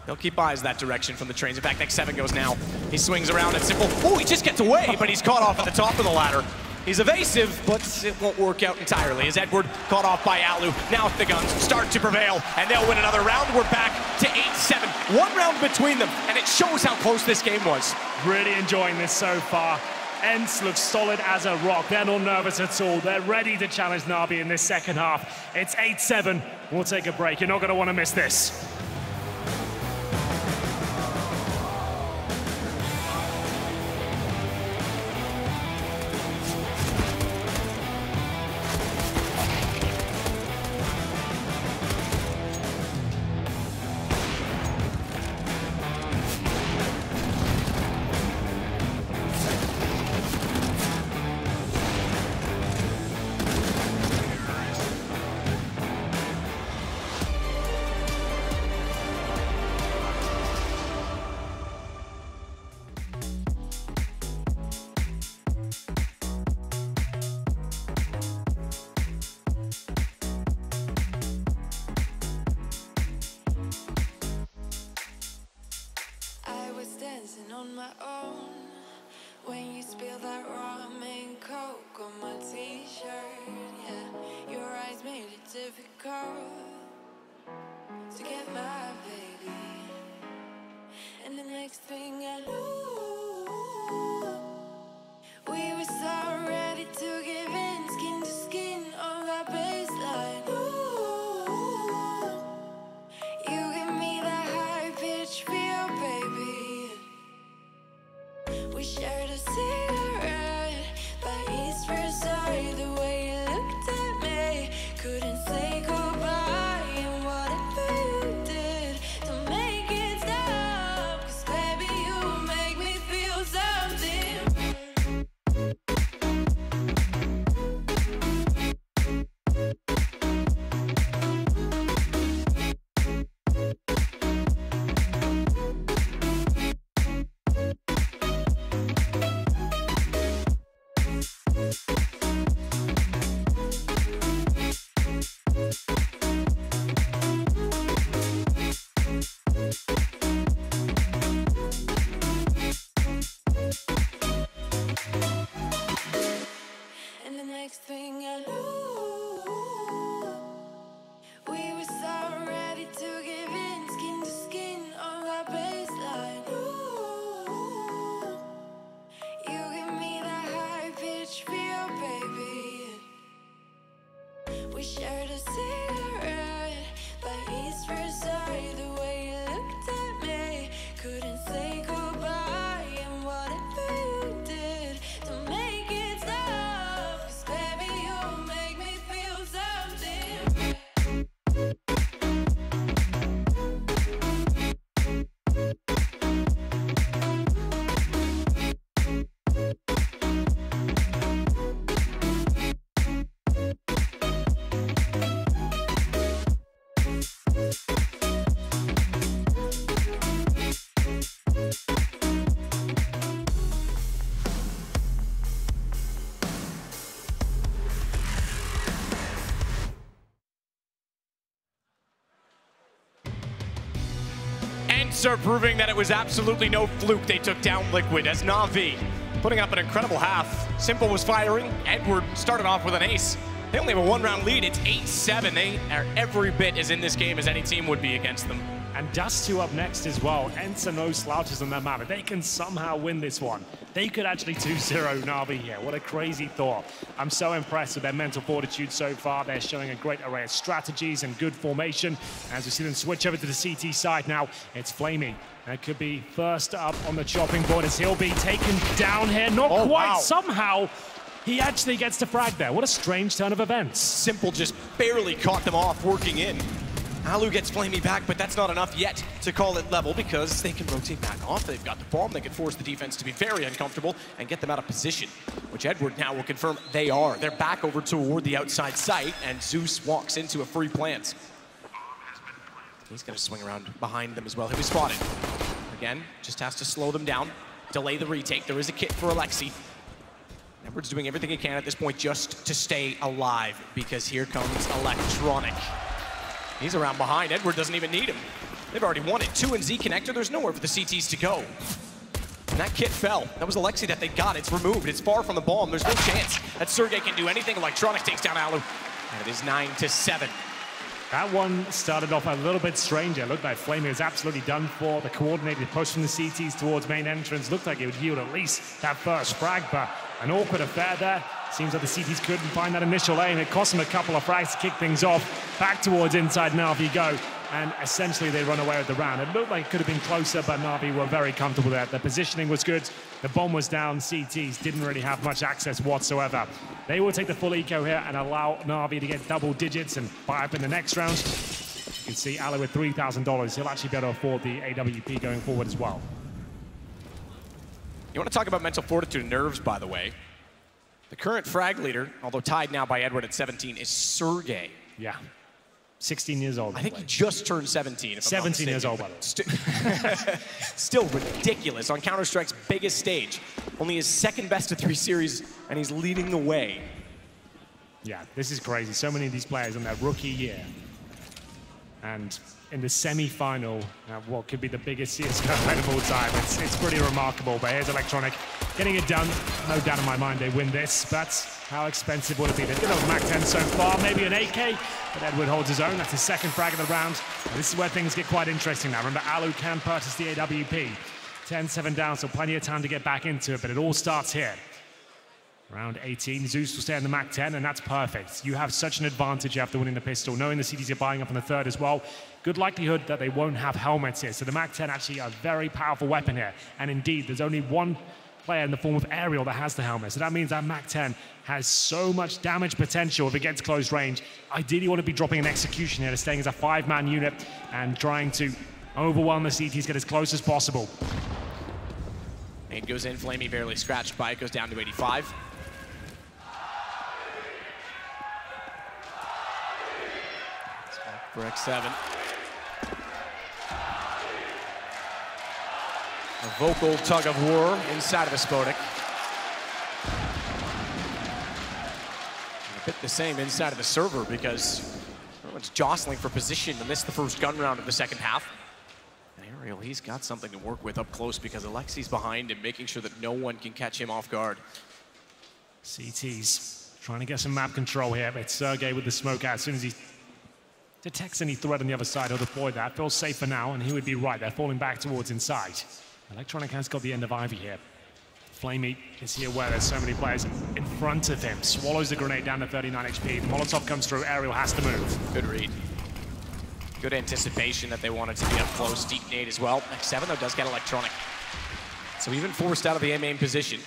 They'll keep eyes that direction from the trains. In fact, next 7 goes now. He swings around and Simple. Oh, he just gets away, but he's caught off at the top of the ladder. He's evasive, but it won't work out entirely as Edward caught off by Alu. Now the guns start to prevail, and they'll win another round. We're back to 8-7. 1 round between them, and it shows how close this game was. Really enjoying this so far. ENCE looks solid as a rock. They're not nervous at all. They're ready to challenge NaVi in this second half. It's 8-7. We'll take a break. You're not going to want to miss this. On my own, when you spill that rum and coke on my t-shirt, yeah, your eyes made it difficult to get my baby. And the next thing I knew, we were so ready to give in, skin to skin on that baseline. Ooh, you give me that high-pitched feel, baby. We shared a cigarette by East Versailles. The way you looked at me, couldn't say goodbye. And whatever you did to make it stop, 'cause baby, you make me feel something. And the next thing I knew, we were so ready to give in, skin to skin on that baseline. Ooh, you give me that high-pitched feel, baby. We shared a cigarette by East Versailles. The way you looked at me, couldn't say goodbye. And whatever you did to make it stop, 'cause baby, you make me feel something. start proving that it was absolutely no fluke they took down Liquid as NaVi putting up an incredible half. Simple was firing. Edward started off with an ace. They only have a one-round lead. It's 8-7. They are every bit as in this game as any team would be against them. And Dust2 up next as well. ENCE are no slouches on their map. If they can somehow win this one, they could actually 2-0 NaVi here. What a crazy thought. I'm so impressed with their mental fortitude so far. They're showing a great array of strategies and good formation. As we see them switch over to the CT side now, it's Flamey. That could be first up on the chopping board as he'll be taken down here. Not quite. Wow. Somehow, he actually gets to frag there. What a strange turn of events. Simple just barely caught them off working in. Alu gets Flamey back, but that's not enough yet to call it level because they can rotate back off. They've got the bomb. They can force the defense to be very uncomfortable and get them out of position, which Edward now will confirm they are. They're back over toward the outside site, and Zeus walks into a free plant. He's going to swing around behind them as well. He'll be spotted. Again, just has to slow them down, delay the retake. There is a kit for Alexi. Edward's doing everything he can at this point just to stay alive because here comes Electronic. He's around behind. Edward doesn't even need him. They've already won it. 2 and Z connector. There's nowhere for the CTs to go. And that kit fell. That was Alexi that they got. It's removed. It's far from the bomb. There's no chance that Sergey can do anything. Electronic takes down Alu. And it is 9-7. That one started off a little bit strange. It looked like Flamey was absolutely done for. The coordinated push from the CTs towards main entrance looked like it would yield at least that first frag, but an awkward affair there. Seems like the CTs couldn't find that initial aim. It cost them a couple of frags to kick things off. Back towards inside NaVi go. And essentially they run away with the round. It looked like it could have been closer, but NaVi were very comfortable there. The positioning was good. The bomb was down. CTs didn't really have much access whatsoever. They will take the full eco here and allow NaVi to get double digits and buy up in the next round. You can see Alu with $3,000. He'll actually be able to afford the AWP going forward as well. You want to talk about mental fortitude and nerves, by the way. The current frag leader, although tied now by Edward at 17, is Sergey. Yeah. 16 years old. I think he just turned 17. 17 years old, by the way. Still ridiculous on Counter-Strike's biggest stage. Only his second best of 3 series, and he's leading the way. Yeah, this is crazy. So many of these players on their rookie year. And in the semi-final, what could be the biggest CSGO event of all time. It's pretty remarkable, but here's Electronic getting it done. No doubt in my mind they win this, but how expensive would it be? They've got a Mac 10 so far, maybe an AK, but Edward holds his own. That's his second frag of the round. And this is where things get quite interesting now. Remember, Alu can purchase the AWP. 10-7 down, so plenty of time to get back into it, but it all starts here. Round 18, Zeus will stay on the Mac 10, and that's perfect. You have such an advantage after winning the pistol, knowing the CTs are buying up on the third as well. Good likelihood that they won't have helmets here, so the Mac 10 actually a very powerful weapon here. And indeed, there's only one player in the form of Aerial that has the helmet, so that means that Mac 10 has so much damage potential if it gets close range. Ideally, you want to be dropping an execution here to staying as a 5-man unit and trying to overwhelm the CTs, get as close as possible. Nade goes in, Flamey barely scratched by it, goes down to 85. For X7. A vocal tug of war inside of a Spodek. A bit the same inside of the server because everyone's jostling for position to miss the first gun round of the second half. And Aerial, he's got something to work with up close because Alexi's behind him, making sure that no one can catch him off guard. CT's trying to get some map control here. It's Sergey with the smoke out. As soon as he detects any threat on the other side, he'll deploy that. Feels safer now, and he would be right. They're falling back towards inside. Electronic has got the end of Ivy here. Flamey is here where there's so many players in front of him. Swallows the grenade down to 39 HP. The Molotov comes through. Aerial has to move. Good read. Good anticipation that they wanted to be up close. Deep nade as well. X7, though, does get Electronic. So even forced out of the A-main position,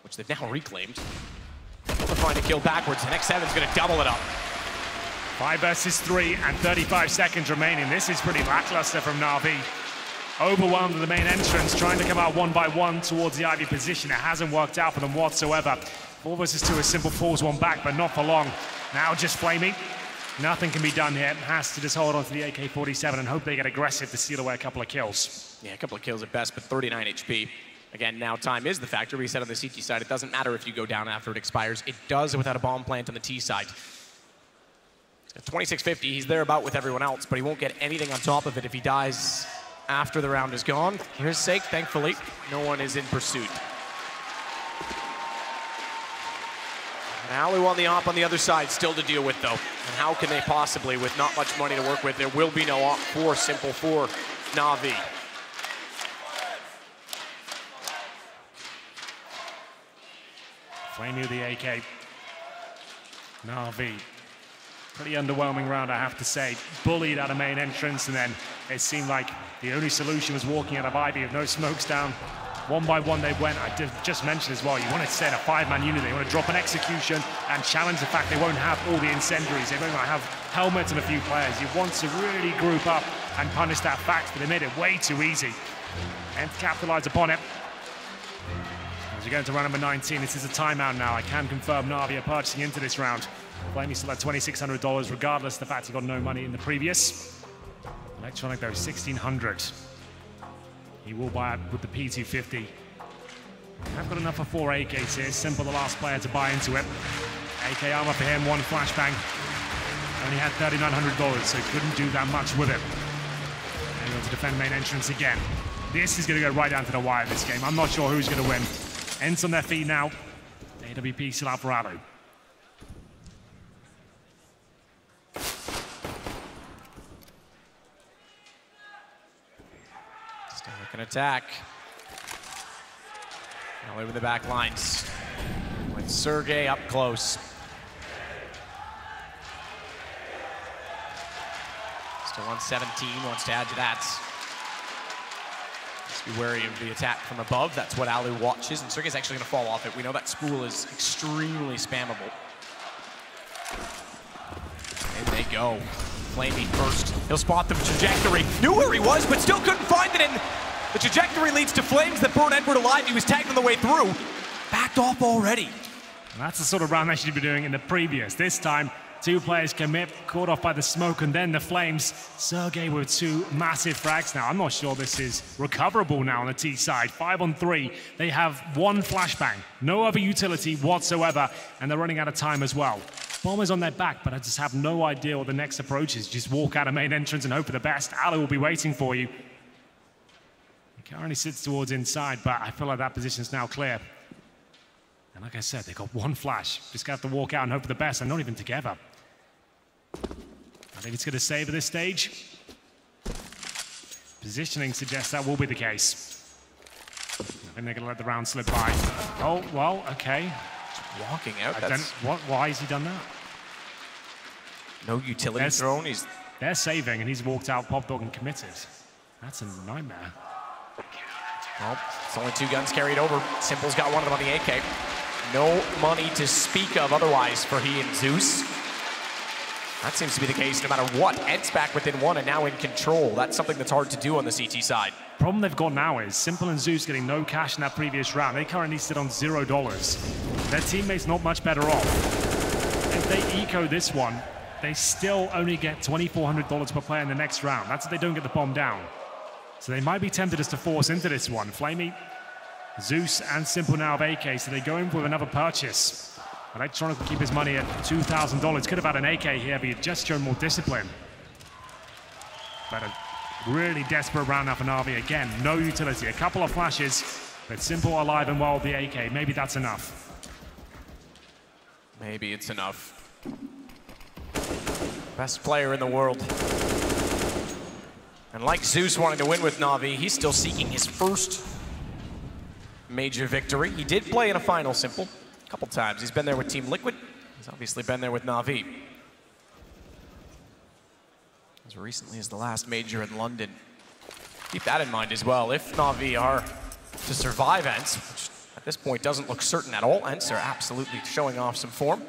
which they've now reclaimed. Able to find a kill backwards, and X7's going to double it up. 5 versus 3 and 35 seconds remaining. This is pretty lackluster from NaVi. Overwhelmed at the main entrance, trying to come out one by one towards the Ivy position. It hasn't worked out for them whatsoever. 4 versus 2 is simple, pulls one back, but not for long. Now just Flamey. Nothing can be done here. Has to just hold on to the AK-47 and hope they get aggressive to steal away a couple of kills. Yeah, a couple of kills at best, but 39 HP. Again, now time is the factor. We said on the CT side, it doesn't matter if you go down after it expires. It does without a bomb plant on the T side. At 2650, he's there about with everyone else, but he won't get anything on top of it if he dies after the round is gone. For his sake, thankfully, no one is in pursuit. And Alu on the op on the other side, still to deal with, though. And how can they possibly, with not much money to work with, there will be no op for Simple for NaVi. Flame you the AK. NaVi. Pretty underwhelming round, I have to say. Bullied out of main entrance, and then it seemed like the only solution was walking out of Ivy with no smokes down. One by one they went. I did just mention as well, you want to stay in a 5-man unit. They want to drop an execution and challenge the fact they won't have all the incendiaries. They might have helmets and a few players. You want to really group up and punish that fact, but they made it way too easy. And capitalize upon it. As we go into round number 19, this is a timeout now. I can confirm NaVi are purchasing into this round. Flamey still at $2,600, regardless of the fact he got no money in the previous. Electronic, though, $1,600. He will buy it with the P250. I've got enough for 4 AKs here. Simple, the last player to buy into it. AK armor for him, 1 flashbang. Only had $3,900, so couldn't do that much with it. And going to defend main entrance again. This is going to go right down to the wire this game. I'm not sure who's going to win. ENCE on their feet now. AWP still out for Alu. An attack. All over the back lines. With Sergey up close. Still on 17, wants to add to that. Just be wary of the attack from above. That's what Alu watches, and Sergey's actually gonna fall off it. We know that spool is extremely spammable. And they go. Flamey first. He'll spot the trajectory. Knew where he was, but still couldn't find it. And the trajectory leads to flames that burn Edward alive. He was tagged on the way through. Backed off already. And that's the sort of round they should be doing in the previous. This time, 2 players commit, caught off by the smoke and then the flames. Sergey with 2 massive frags now. I'm not sure this is recoverable now on the T side. 5 on 3. They have 1 flashbang. No other utility whatsoever. And they're running out of time as well. Bomber's on their back, but I just have no idea what the next approach is. Just walk out of main entrance and hope for the best. Alu will be waiting for you. He currently sits towards inside, but I feel like that position's now clear. And like I said, they got 1 flash. Just got to walk out and hope for the best, and not even together. I think it's going to save at this stage. Positioning suggests that will be the case. I think they're going to let the round slip by. Oh, well, okay. Just walking out. Why has he done that? No utility thrown. They're saving, and he's walked out, popped dog, and committed. That's a nightmare. Well, it's only 2 guns carried over. Simple's got 1 of them on the AK. No money to speak of otherwise for he and Zeus. That seems to be the case no matter what. ENCE back within 1 and now in control. That's something that's hard to do on the CT side. Problem they've got now is Simple and Zeus getting no cash in that previous round. They currently sit on $0. Their teammates not much better off. If they eco this one, they still only get $2,400 per player in the next round. That's if they don't get the bomb down. So they might be tempted as to force into this one. Flamey, Zeus, and Simple now have AK, so they go in with another purchase. Electronic will keep his money at $2,000. Could have had an AK here, but he'd just shown more discipline. But a really desperate round now for NaVi. Again, no utility. A couple of flashes, but Simple alive and well with the AK. Maybe that's enough. Maybe it's enough. Best player in the world. And like Zeus wanting to win with NaVi, he's still seeking his first major victory. He did play in a final, Simple, a couple times. He's been there with Team Liquid. He's obviously been there with NaVi. As recently as the last major in London. Keep that in mind as well. If NaVi are to survive ENCE, which at this point doesn't look certain at all, ENCE are absolutely showing off some form.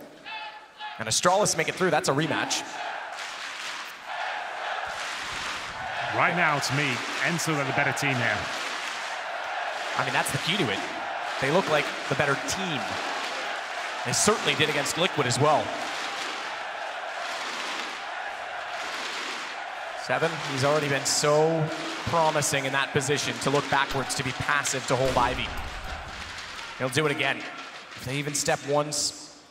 And Astralis make it through, that's a rematch. Right now, to me, ENCE are the better team here. I mean, that's the key to it. They look like the better team. They certainly did against Liquid as well. 7, he's already been so promising in that position to look backwards, to be passive, to hold Ivy. He'll do it again. If they even step once,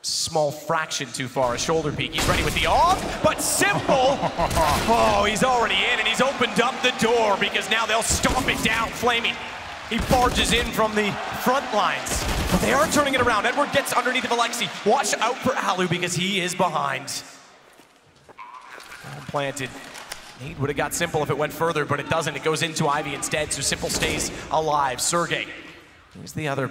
small fraction too far. A shoulder peek. He's ready with the off, but Simple. Oh, he's already in, and he's opened up the door because now they'll stomp it down. Flaming. He barges in from the front lines. But they are turning it around. Edward gets underneath of Alexi. Watch out for Alu because he is behind. Well planted. Nate would have got Simple if it went further, but it doesn't. It goes into Ivy instead, so Simple stays alive. Sergey. Here's the other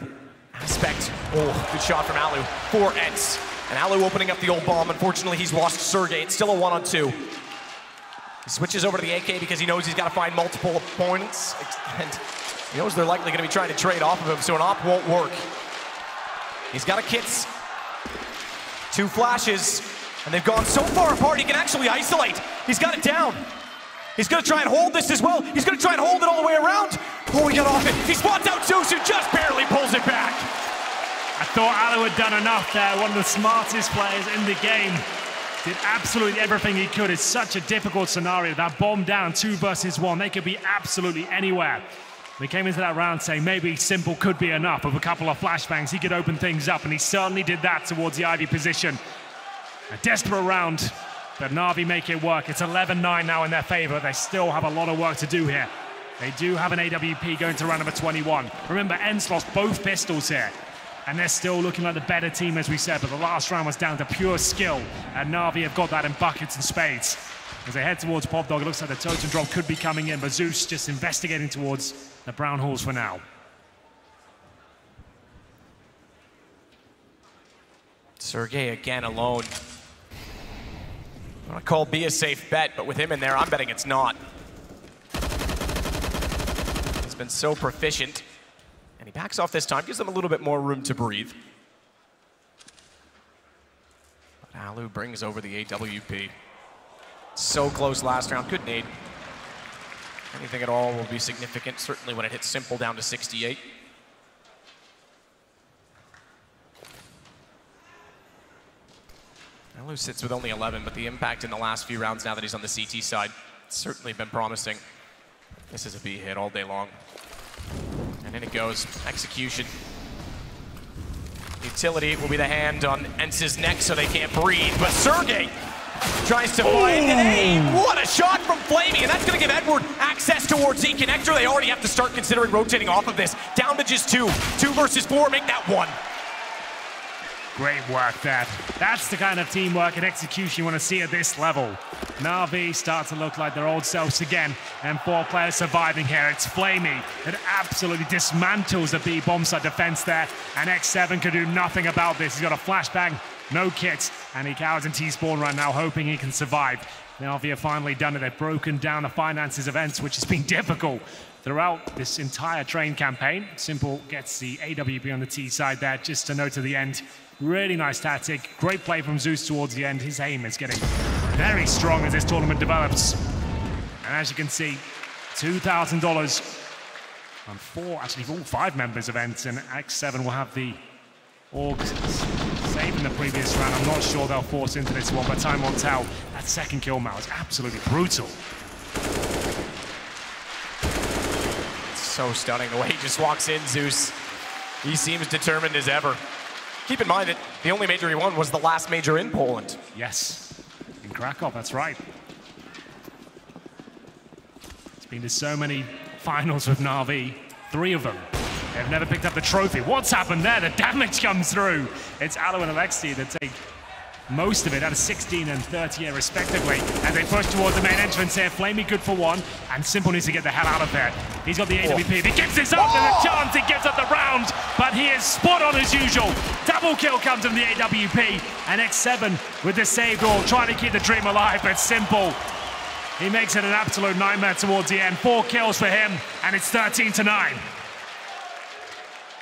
aspect. Oh, good shot from Alu for ENCE. And Alu opening up the old bomb. Unfortunately, he's lost Sergey. It's still a 1-on-2. He switches over to the AK because he knows he's got to find multiple opponents. And he knows they're likely going to be trying to trade off of him, so an op won't work. He's got a kits. 2 flashes, and they've gone so far apart he can actually isolate. He's got it down. He's going to try and hold this as well. He's going to try and hold it all the way around. Oh, he got off it. He spots out Zeus, who just barely pulls it back. I thought Alu had done enough there. One of the smartest players in the game. Did absolutely everything he could. It's such a difficult scenario. That bomb down, 2 versus 1. They could be absolutely anywhere. They came into that round saying maybe Simple could be enough. With a couple of flashbangs, he could open things up, and he certainly did that towards the Ivy position. A desperate round, but NaVi make it work. It's 11-9 now in their favor. They still have a lot of work to do here. They do have an AWP going to round number 21. Remember, ENCE lost both pistols here, and they're still looking like the better team, as we said, but the last round was down to pure skill, and NaVi have got that in buckets and spades. As they head towards Pop Dog, it looks like the totem drop could be coming in, but Zeus just investigating towards the brown halls for now. Sergey again alone. I want to call B a safe bet, but with him in there, I'm betting it's not. He's been so proficient, and he backs off this time, gives them a little bit more room to breathe. But Alu brings over the AWP. So close last round, good nade. Anything at all will be significant, certainly when it hits Simple down to 68. Alu sits with only 11, but the impact in the last few rounds now that he's on the CT side, it's certainly been promising. This is a B hit all day long. And in it goes, execution. Utility will be the hand on ENCE's neck so they can't breathe, but Sergey tries to find an aim. What a shot from Flaming, and that's going to give Edward access towards Z Connector. They already have to start considering rotating off of this. Down to just 2. 2 versus 4, make that 1. Great work there. That's the kind of teamwork and execution you want to see at this level. NaVi start to look like their old selves again, and 4 players surviving here. It's Flamey that absolutely dismantles the B bomb site defense there, and X7 can do nothing about this. He's got a flashbang, no kits, and he cowers in T-spawn right now, hoping he can survive. NaVi have finally done it. They've broken down the finances of ENCE, which has been difficult throughout this entire train campaign. Simple gets the AWP on the T side there, just a note to the end. Really nice tactic. Great play from Zeus towards the end. His aim is getting very strong as this tournament develops. And as you can see, $2,000 on all 5 members of ENCE, and X7 will have the Orgs saved in the previous round. I'm not sure they'll force into this one, but time will tell. That second kill now is absolutely brutal. It's so stunning the way he just walks in, Zeus. He seems determined as ever. Keep in mind that the only major he won was the last major in Poland. Yes, in Krakow, that's right. It's been to so many finals with NaVi, 3 of them. They've never picked up the trophy. What's happened there? The damage comes through. It's Alu and Alexi that take most of it out of 16 and 30 respectively. And they push towards the main entrance here. Flamey good for 1, and Simple needs to get the hell out of there. He's got the AWP. If he gives this up, there's a chance he gives up the round, but he is spot on as usual. Double kill comes from the AWP, and X7 with the save all, trying to keep the dream alive, but Simple, he makes it an absolute nightmare towards the end. 4 kills for him, and it's 13-9.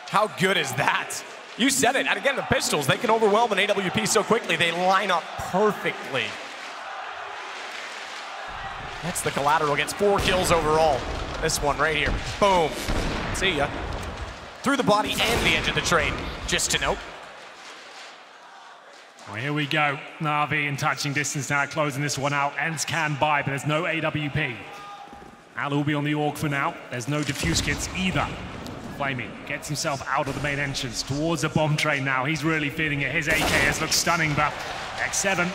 How good is that? You said it, and again, the pistols, they can overwhelm an AWP so quickly. They line up perfectly. That's the collateral, gets 4 kills overall. This one right here, boom. See ya. Through the body and the edge of the train, just to note. Well, here we go. NaVi in touching distance now, closing this one out. ENCE can buy, but there's no AWP. Alu will be on the Org for now. There's no diffuse kits either. Flamey gets himself out of the main entrance towards the bomb train now. He's really feeling it. His AKS looks stunning, but X7,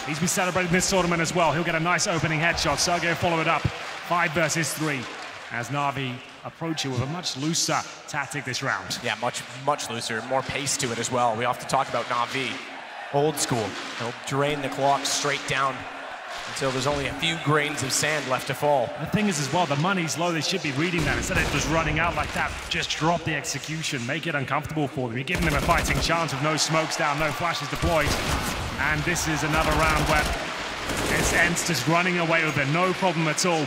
he's been celebrating this tournament as well. He'll get a nice opening headshot. Sergey will follow it up. 5 versus 3 as NaVi approach it with a much looser tactic this round. Yeah, much looser, more pace to it as well. We have to talk about NaVi. Old school. He'll drain the clock straight down until there's only a few grains of sand left to fall. The thing is as well, the money's low. They should be reading that. Instead of just running out like that, just drop the execution, make it uncomfortable for them. You're giving them a fighting chance with no smokes down, no flashes deployed. And this is another round where it's ENCE just running away with it, no problem at all.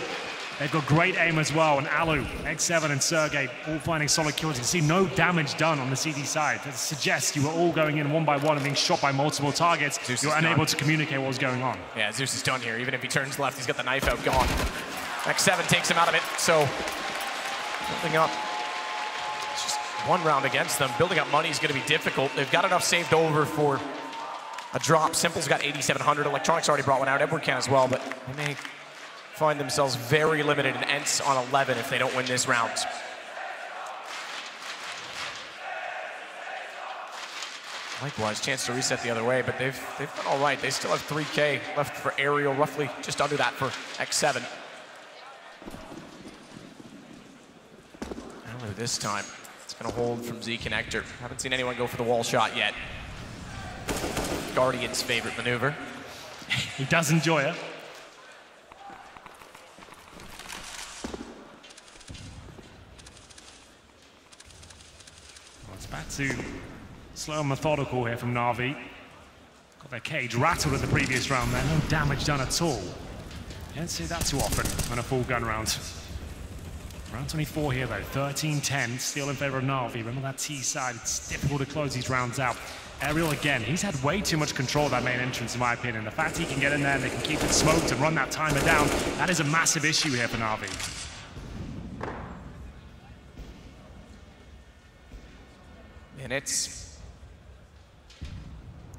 They've got great aim as well, and Alu, X7 and Sergey all finding solid kills. You can see no damage done on the CD side. That suggests you were all going in one by one and being shot by multiple targets. You're unable to communicate what was going on. Yeah, Zeus is done here. Even if he turns left, he's got the knife out, gone. X7 takes him out of it, so building up. It's just one round against them. Building up money is going to be difficult. They've got enough saved over for a drop. Simple's got 8,700. Electronics already brought one out. Edward can as well, but they may find themselves very limited in ENCE on 11 if they don't win this round. Likewise, chance to reset the other way, but they've done all right. They still have 3K left for aerial, roughly just under that for X7. Alu this time, it's gonna hold from Z Connector. Haven't seen anyone go for the wall shot yet. Guardian's favorite maneuver. He does enjoy it. Back to slow and methodical here from NaVi. Got their cage rattled at the previous round there, no damage done at all. You don't see that too often on a full gun round. Round 24 here though, 13-10, still in favor of NaVi. Remember that T side, it's difficult to close these rounds out. Aerial again, he's had way too much control of that main entrance in my opinion. The fact he can get in there and they can keep it smoked and run that timer down, that is a massive issue here for NaVi. Minutes.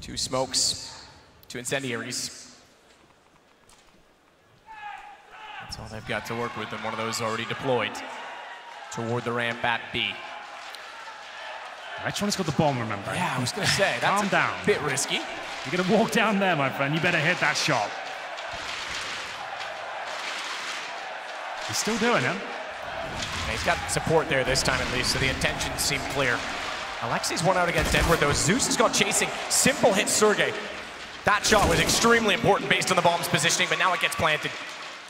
2 smokes, 2 incendiaries. That's all they've got to work with, and one of those already deployed toward the ramp at B. Electronic's got the bomb, remember? Yeah, I was gonna say, that's down. A bit risky. You're gonna walk down there, my friend. You better hit that shot. He's still doing it. Yeah, he's got support there this time at least, so the intentions seem clear. Alexi's one out against Edward though. Zeus has gone chasing. Simple hits Sergey. That shot was extremely important based on the bomb's positioning, but now it gets planted.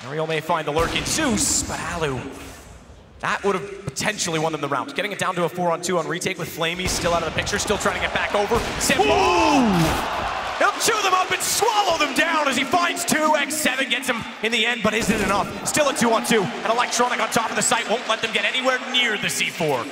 Ariel may find the lurking Zeus, but Alu, that would have potentially won them the round. Getting it down to a 4-on-2 on retake with Flamey still out of the picture, still trying to get back over. Simple! He'll chew them up and swallow them down as he finds 2. X7 gets him in the end, but isn't it enough? Still a 2-on-2, and Electronic on top of the site won't let them get anywhere near the C4.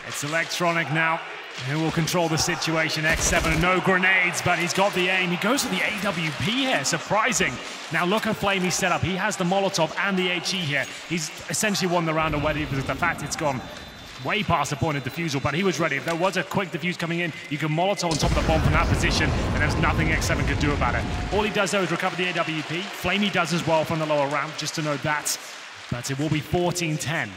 It's Electronic now, who will control the situation. X7, no grenades, but he's got the aim. He goes for the AWP here, surprising. Now look at Flamey's setup. He has the Molotov and the HE here. He's essentially won the round already because the fact it's gone way past the point of defusal, but he was ready. If there was a quick defuse coming in, you can Molotov on top of the bomb from that position, and there's nothing X7 could do about it. All he does though is recover the AWP. Flamey does as well from the lower ramp, just to note that. But it will be 14-10.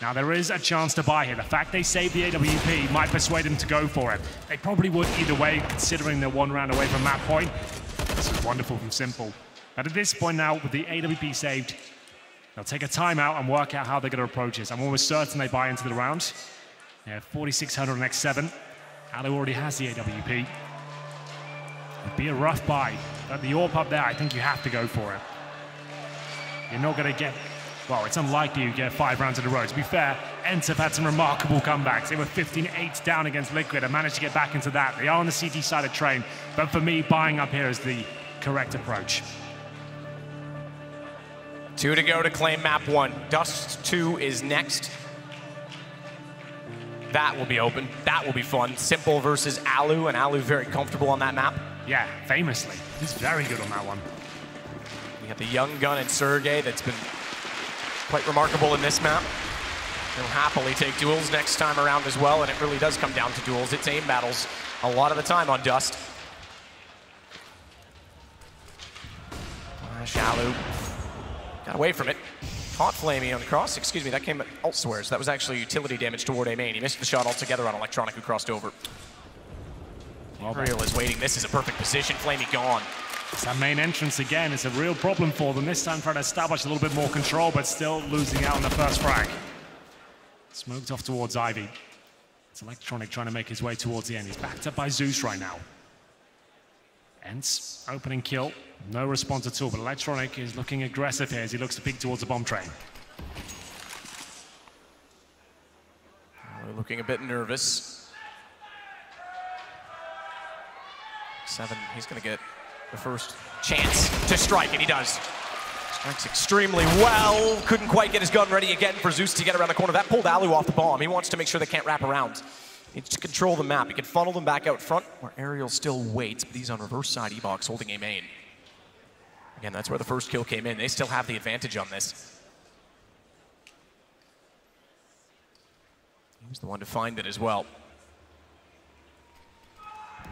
Now, there is a chance to buy here. The fact they saved the AWP might persuade them to go for it. They probably would either way, considering they're 1 round away from that point. This is wonderful from Simple. But at this point now, with the AWP saved, they'll take a timeout and work out how they're going to approach this. I'm almost certain they buy into the round. They have 4,600 on X7. Alu already has the AWP. It'd be a rough buy. But the AWP up there, I think you have to go for it. You're not going to get... Well, it's unlikely you get 5 rounds in a row. To be fair, ENCE have had some remarkable comebacks. They were 15-8 down against Liquid and managed to get back into that. They are on the CT side of train, but for me, buying up here is the correct approach. 2 to go to claim map 1. Dust 2 is next. That will be open. That will be fun. Simple versus Alu, and Alu very comfortable on that map. Yeah, famously. He's very good on that one. You got the young gun and Sergey that's been quite remarkable in this map. He'll happily take duels next time around as well, and it really does come down to duels. It's aim battles a lot of the time on Dust. Flash, Alu got away from it. Caught Flamey on the cross. Excuse me, that came at elsewhere, so that was actually utility damage toward A main. He missed the shot altogether on Electronic, who crossed over. Ariel is waiting. This is a perfect position. Flamey gone. It's that main entrance again. It's a real problem for them. This time trying to establish a little bit more control, but still losing out on the first frag. Smoked off towards Ivy. It's Electronic trying to make his way towards the end. He's backed up by Zeus right now. ENCE, opening kill. No response at all, but Electronic is looking aggressive here as he looks to peek towards the bomb train. We're looking a bit nervous. 7, he's going to get the first chance to strike, and he does. Strikes extremely well. Couldn't quite get his gun ready again for Zeus to get around the corner. That pulled Alu off the bomb. He wants to make sure they can't wrap around. He needs to control the map. He can funnel them back out front, where Ariel still waits, but he's on reverse side E-box holding A main. Again, that's where the first kill came in. They still have the advantage on this. He's the one to find it as well.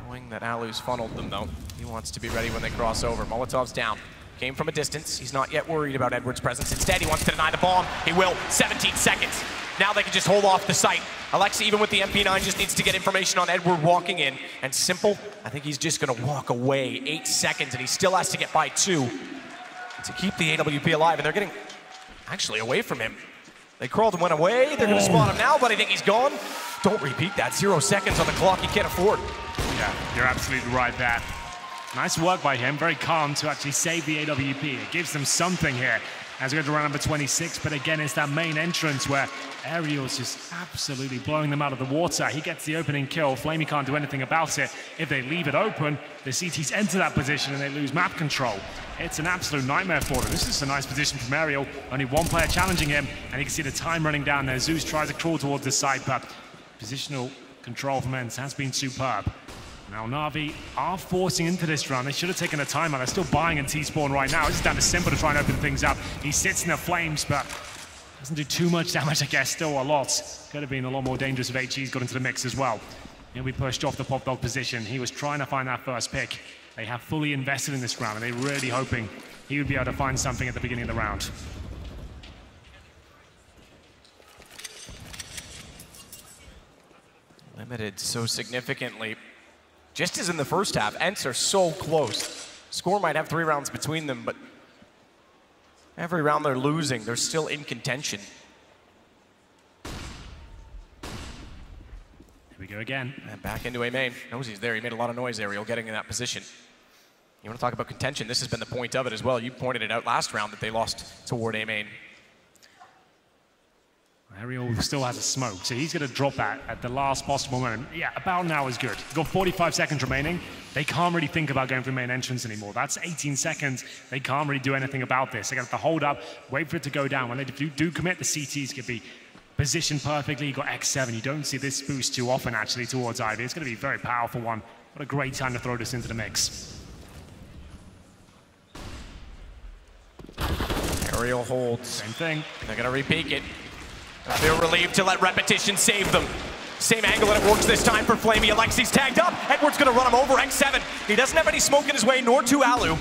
Knowing that Alu's funneled them, though, he wants to be ready when they cross over. Molotov's down. Came from a distance. He's not yet worried about Edward's presence. Instead, he wants to deny the bomb. He will. 17 seconds. Now they can just hold off the site. Alexa, even with the MP9, just needs to get information on Edward walking in. And Simple, I think he's just going to walk away. 8 seconds, and he still has to get by 2 to keep the AWP alive. And they're getting actually away from him. They crawled and went away. They're going to spot him now, but I think he's gone. Don't repeat that. 0 seconds on the clock. He can't afford. Yeah, you're absolutely right there. Nice work by him. Very calm to actually save the AWP. It gives them something here as we go to round number 26. But again, it's that main entrance where Ariel's just absolutely blowing them out of the water. He gets the opening kill. Flamey can't do anything about it. If they leave it open, the CTs enter that position and they lose map control. It's an absolute nightmare for them. This is a nice position from Ariel. Only one player challenging him, and you can see the time running down there. Zeus tries to crawl towards the side, but positional control from ENCE has been superb. Now NaVi are forcing into this round. They should have taken a timeout. They're still buying in T-spawn right now. It's down to Simple to try and open things up. He sits in the flames, but doesn't do too much damage, I guess. Still a lot. Could have been a lot more dangerous if HE's got into the mix as well. He'll be pushed off the pop dog position. He was trying to find that first pick. They have fully invested in this round, and they're really hoping he would be able to find something at the beginning of the round. Limited so significantly. Just as in the first half, ENCE are so close. Score might have 3 rounds between them, but every round they're losing, they're still in contention. Here we go again. And back into A main. Knows he's there. He made a lot of noise, Ariel, getting in that position. You want to talk about contention? This has been the point of it as well. You pointed it out last round that they lost toward A main. Ariel still has a smoke, so he's going to drop that at the last possible moment. Yeah, about now is good. Got 45 seconds remaining. They can't really think about going for main entrance anymore. That's 18 seconds. They can't really do anything about this. They got to hold up, wait for it to go down. When they do commit, the CTs can be positioned perfectly. You got X7. You don't see this boost too often, actually, towards Ivy. It's going to be a very powerful one. What a great time to throw this into the mix. Ariel holds. Same thing. They're going to re-peek it. They feel relieved to let repetition save them. Same angle, and it works this time for Flamey. Alexi's tagged up. Edward's going to run him over. X7. He doesn't have any smoke in his way, nor to Alu.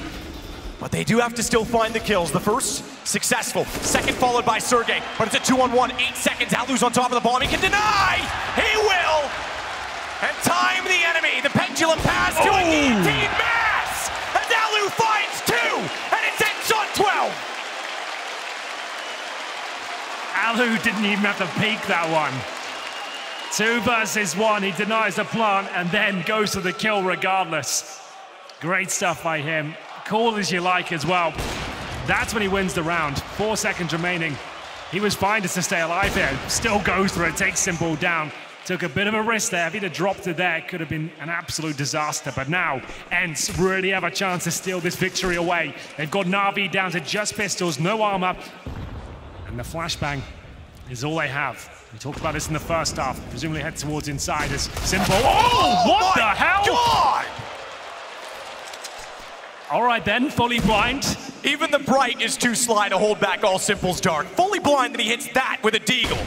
But they do have to still find the kills. The first, successful. Second, followed by Sergey. But it's a 2-on-1. 8 seconds. Alu's on top of the bomb. He can deny. He will. And time the enemy. The pendulum pass to a guillotine mass. And Alu finds 2. And it's ENCE on 12. Alu didn't even have to peek that one. 2 versus 1. He denies the plant and then goes to the kill regardless. Great stuff by him. Cool as you like as well. That's when he wins the round. 4 seconds remaining. He was fine just to stay alive here. Still goes through it, takes Simple down. Took a bit of a risk there. If he'd have dropped it there, it could have been an absolute disaster. But now, ENCE really have a chance to steal this victory away. They've got NaVi down to just pistols, no armor. And the flashbang is all they have. We talked about this in the first half. Presumably head towards inside as Simple. Oh, what the hell? God! All right then, fully blind. Even the bright is too sly to hold back all Simple's dart. Fully blind, and he hits that with a deagle.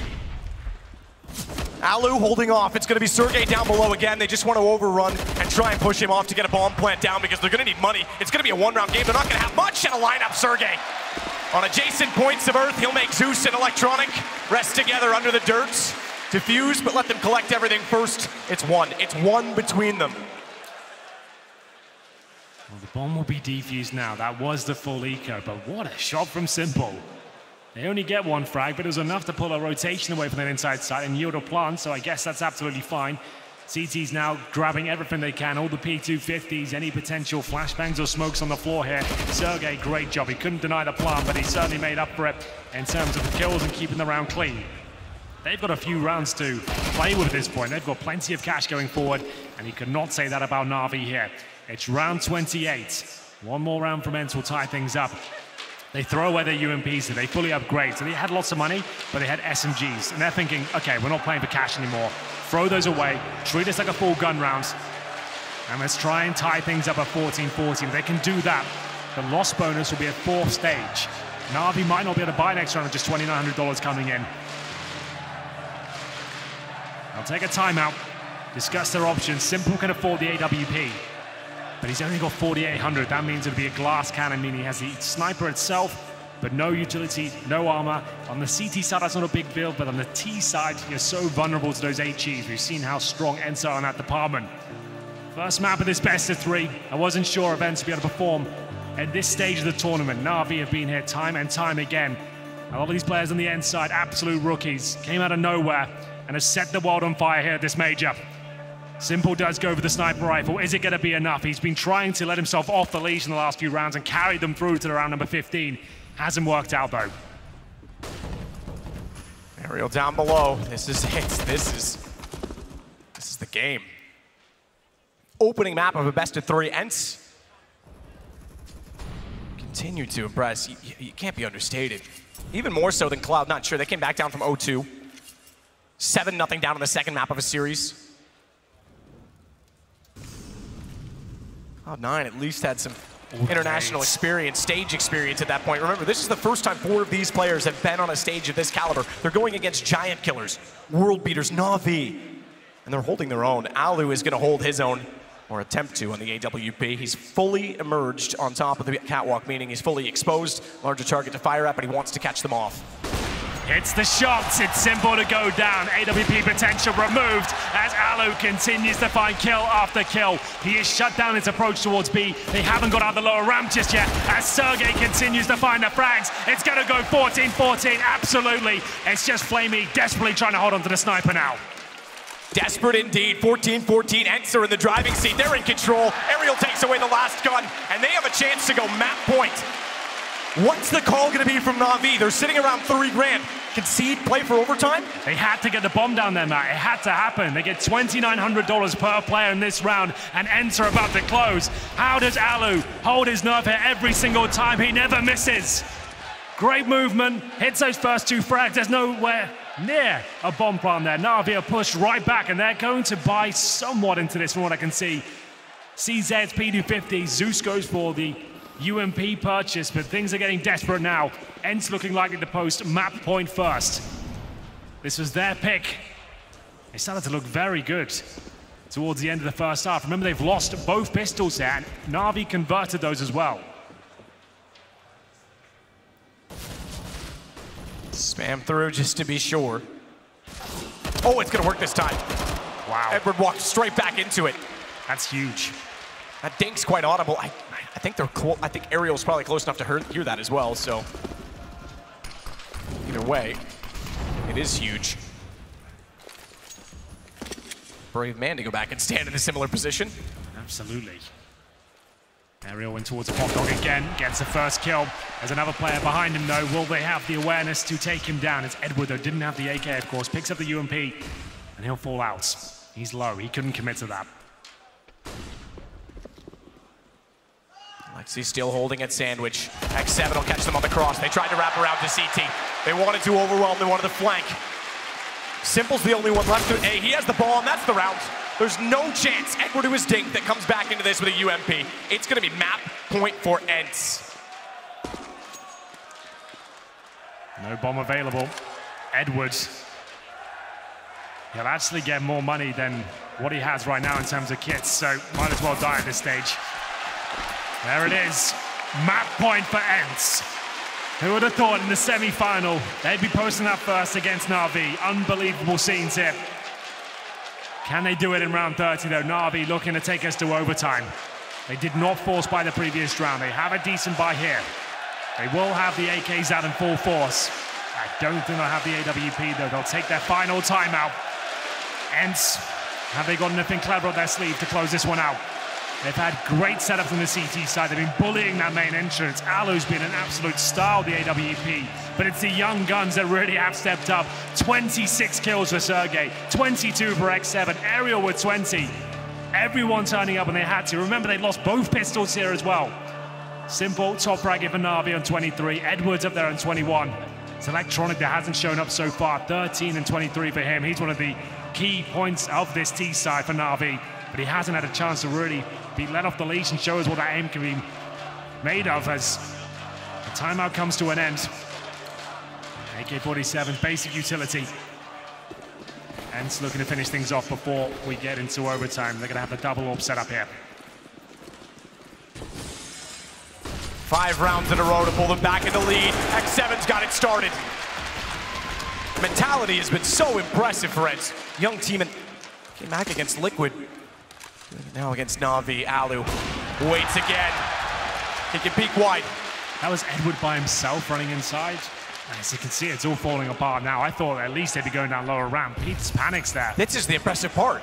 Alu holding off. It's going to be Sergey down below again. They just want to overrun and try and push him off to get a bomb plant down because they're going to need money. It's going to be a 1-round game. They're not going to have much in a lineup, Sergey. On adjacent points of Earth, he'll make Zeus and Electronic rest together under the dirt. Defuse, but let them collect everything first. It's one. It's one between them. Well, the bomb will be defused now. That was the full eco, but what a shot from Simple. They only get one frag, but it was enough to pull a rotation away from that inside side and yield a plant, so I guess that's absolutely fine. CT's now grabbing everything they can, all the P250s, any potential flashbangs or smokes on the floor here. Sergey, great job. He couldn't deny the plant, but he certainly made up for it in terms of the kills and keeping the round clean. They've got a few rounds to play with at this point. They've got plenty of cash going forward, and you could not say that about NaVi here. It's round 28. One more round from ENCE will tie things up. They throw away their UMPs, so they fully upgrade. So they had lots of money, but they had SMGs. And they're thinking, okay, we're not playing for cash anymore. Throw those away, treat us like a full gun round, and let's try and tie things up at 14-14. They can do that. The loss bonus will be at 4th stage. NaVi might not be able to buy next round with just $2,900 coming in. They'll take a timeout, discuss their options. Simple can afford the AWP, but he's only got 4,800. That means it'll be a glass cannon, meaning he has the sniper itself, but no utility, no armor. On the CT side, that's not a big build, but on the T side, you're so vulnerable to those HEs. We've seen how strong ENCE are in that department. First map of this best of 3. I wasn't sure if ENCE would be able to perform at this stage of the tournament. NaVi have been here time and time again. A lot of these players on the ENCE side, absolute rookies, came out of nowhere and has set the world on fire here at this major. Simple does go for the sniper rifle. Is it going to be enough? He's been trying to let himself off the leash in the last few rounds and carried them through to the round number 15. Hasn't worked out, though. Aerial down below. This is it. This is the game. Opening map of a best of 3. ENCE continue to impress. You can't be understated. Even more so than Cloud, not sure. They came back down from 0-2. 7-0 down on the second map of a series. Cloud9 at least had some international experience, stage experience at that point. Remember, this is the first time 4 of these players have been on a stage of this caliber. They're going against giant killers, world beaters, NaVi, and they're holding their own. Alu is going to hold his own, or attempt to, on the AWP. He's fully emerged on top of the catwalk, meaning he's fully exposed, larger target to fire at, but he wants to catch them off. It's the shots. It's Simple to go down. AWP potential removed as Alu continues to find kill after kill. He is shut down his approach towards B. They haven't got out the lower ramp just yet as Sergey continues to find the frags. It's going to go 14-14. Absolutely. It's just Flamey desperately trying to hold on to the sniper now. Desperate indeed. 14-14. ENCE are in the driving seat. They're in control. Aerial takes away the last gun, and they have a chance to go map point. What's the call going to be from NaVi? They're sitting around 3 grand. Concede, play for overtime? They had to get the bomb down there, Matt. It had to happen. They get $2,900 per player in this round, and ENCE are about to close. How does Alu hold his nerve here every single time? He never misses. Great movement. Hits those first 2 frags. There's nowhere near a bomb plant there. NaVi are pushed right back, and they're going to buy somewhat into this from what I can see. CZ's P250. Zeus goes for the UMP purchase, but things are getting desperate now. ENCE looking likely to post map point first. This was their pick. They started to look very good towards the end of the first half. Remember, they've lost both pistols there, and NaVi converted those as well. Spam through just to be sure. Oh, it's gonna work this time. Wow. Edward walked straight back into it. That's huge. That dink's quite audible. I think I think Ariel's probably close enough to hear that as well, so either way, it is huge. Brave man to go back and stand in a similar position. Absolutely. Ariel went towards the hot dog again, gets the first kill. There's another player behind him though. Will they have the awareness to take him down? It's Edward though, didn't have the AK of course, picks up the UMP, and he'll fall out. He's low, he couldn't commit to that. Lexi still holding at Sandwich. X7 will catch them on the cross. They tried to wrap around to CT. They wanted to overwhelm, they wanted to flank. Simple's the only one left. Hey, he has the ball, and that's the round. There's no chance Edward who is dinked that comes back into this with a UMP. It's going to be map point for ENCE. No bomb available. Edwards. He'll actually get more money than what he has right now in terms of kits, so might as well die at this stage. There it is. Map point for ENCE. Who would have thought in the semi-final they'd be posting up first against NaVi? Unbelievable scenes here. Can they do it in round 30 though? NaVi looking to take us to overtime. They did not force by the previous round. They have a decent buy here. They will have the AKs out in full force. I don't think they'll have the AWP though. They'll take their final timeout. ENCE, have they got anything clever up their sleeve to close this one out? They've had great setups on the CT side. They've been bullying that main entrance. Alu's been an absolute star of the AWP, but it's the young guns that really have stepped up. 26 kills for Sergey, 22 for X7, Aerial with 20. Everyone turning up when they had to. Remember, they lost both pistols here as well. Simple, top bracket for NaVi on 23. Edwards up there on 21. It's Electronic that hasn't shown up so far. 13 and 23 for him. He's one of the key points of this T side for NaVi, but he hasn't had a chance to really be let off the leash and show us what that aim can be made of as the timeout comes to an end. AK-47, basic utility. ENCE looking to finish things off before we get into overtime. They're going to have the double orb set up here. 5 rounds in a row to pull them back in the lead. X7's got it started. Mentality has been so impressive for ENCE. Young team and came back against Liquid. Now against NaVi. Alu waits again. He can peek wide. That was Edward by himself running inside. As you can see, it's all falling apart now. I thought at least they'd be going down lower ramp. Pete's panics there. This is the impressive part.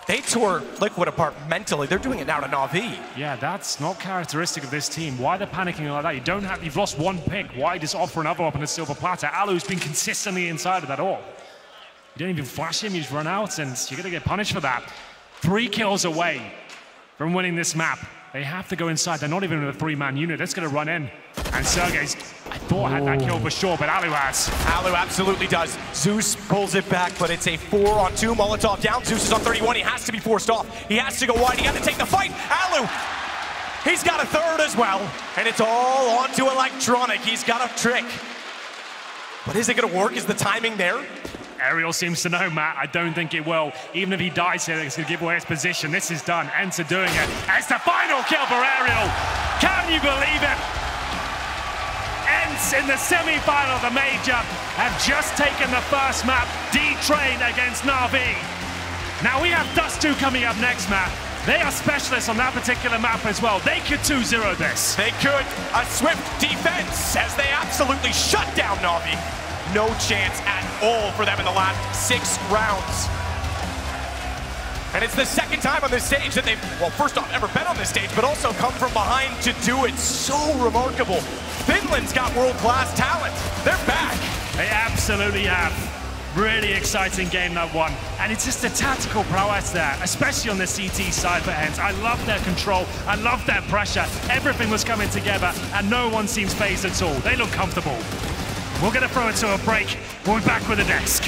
They tore Liquid apart mentally. They're doing it now to NaVi. Yeah, that's not characteristic of this team. Why they're panicking like that? You've lost one pick. Why just offer another up on a silver platter? Alu's been consistently inside of that orb. You don't even flash him, you just run out, and you're gonna get punished for that. 3 kills away from winning this map. They have to go inside. They're not even in a 3-man unit. That's going to run in. And Sergey's, I thought, had that kill for sure, but Alu has. Alu absolutely does. Zeus pulls it back, but it's a 4-on-2. Molotov down. Zeus is on 31. He has to be forced off. He has to go wide. He got to take the fight. Alu, he's got a third as well. And it's all onto Electronic. He's got a trick. But is it going to work? Is the timing there? Aerial seems to know, Matt. I don't think it will. Even if he dies here, it's going to give away his position. This is done. ENCE are doing it. It's the final kill for Aerial. Can you believe it? ENCE in the semi-final of the major have just taken the first map, D-Train against NaVi. Now we have Dust2 coming up next, Matt. They are specialists on that particular map as well. They could 2-0 this. They could. A swift defense as they absolutely shut down NaVi. No chance at all for them in the last 6 rounds. And it's the second time on this stage that they've, well, first off, ever been on this stage, but also come from behind to do it. So remarkable. Finland's got world-class talent. They're back. They absolutely have. Really exciting game, that one. And it's just the tactical prowess there, especially on the CT side for ENCE. I love their control. I love their pressure. Everything was coming together, and no one seems phased at all. They look comfortable. We're going to throw it to a break. We'll be back with the desk.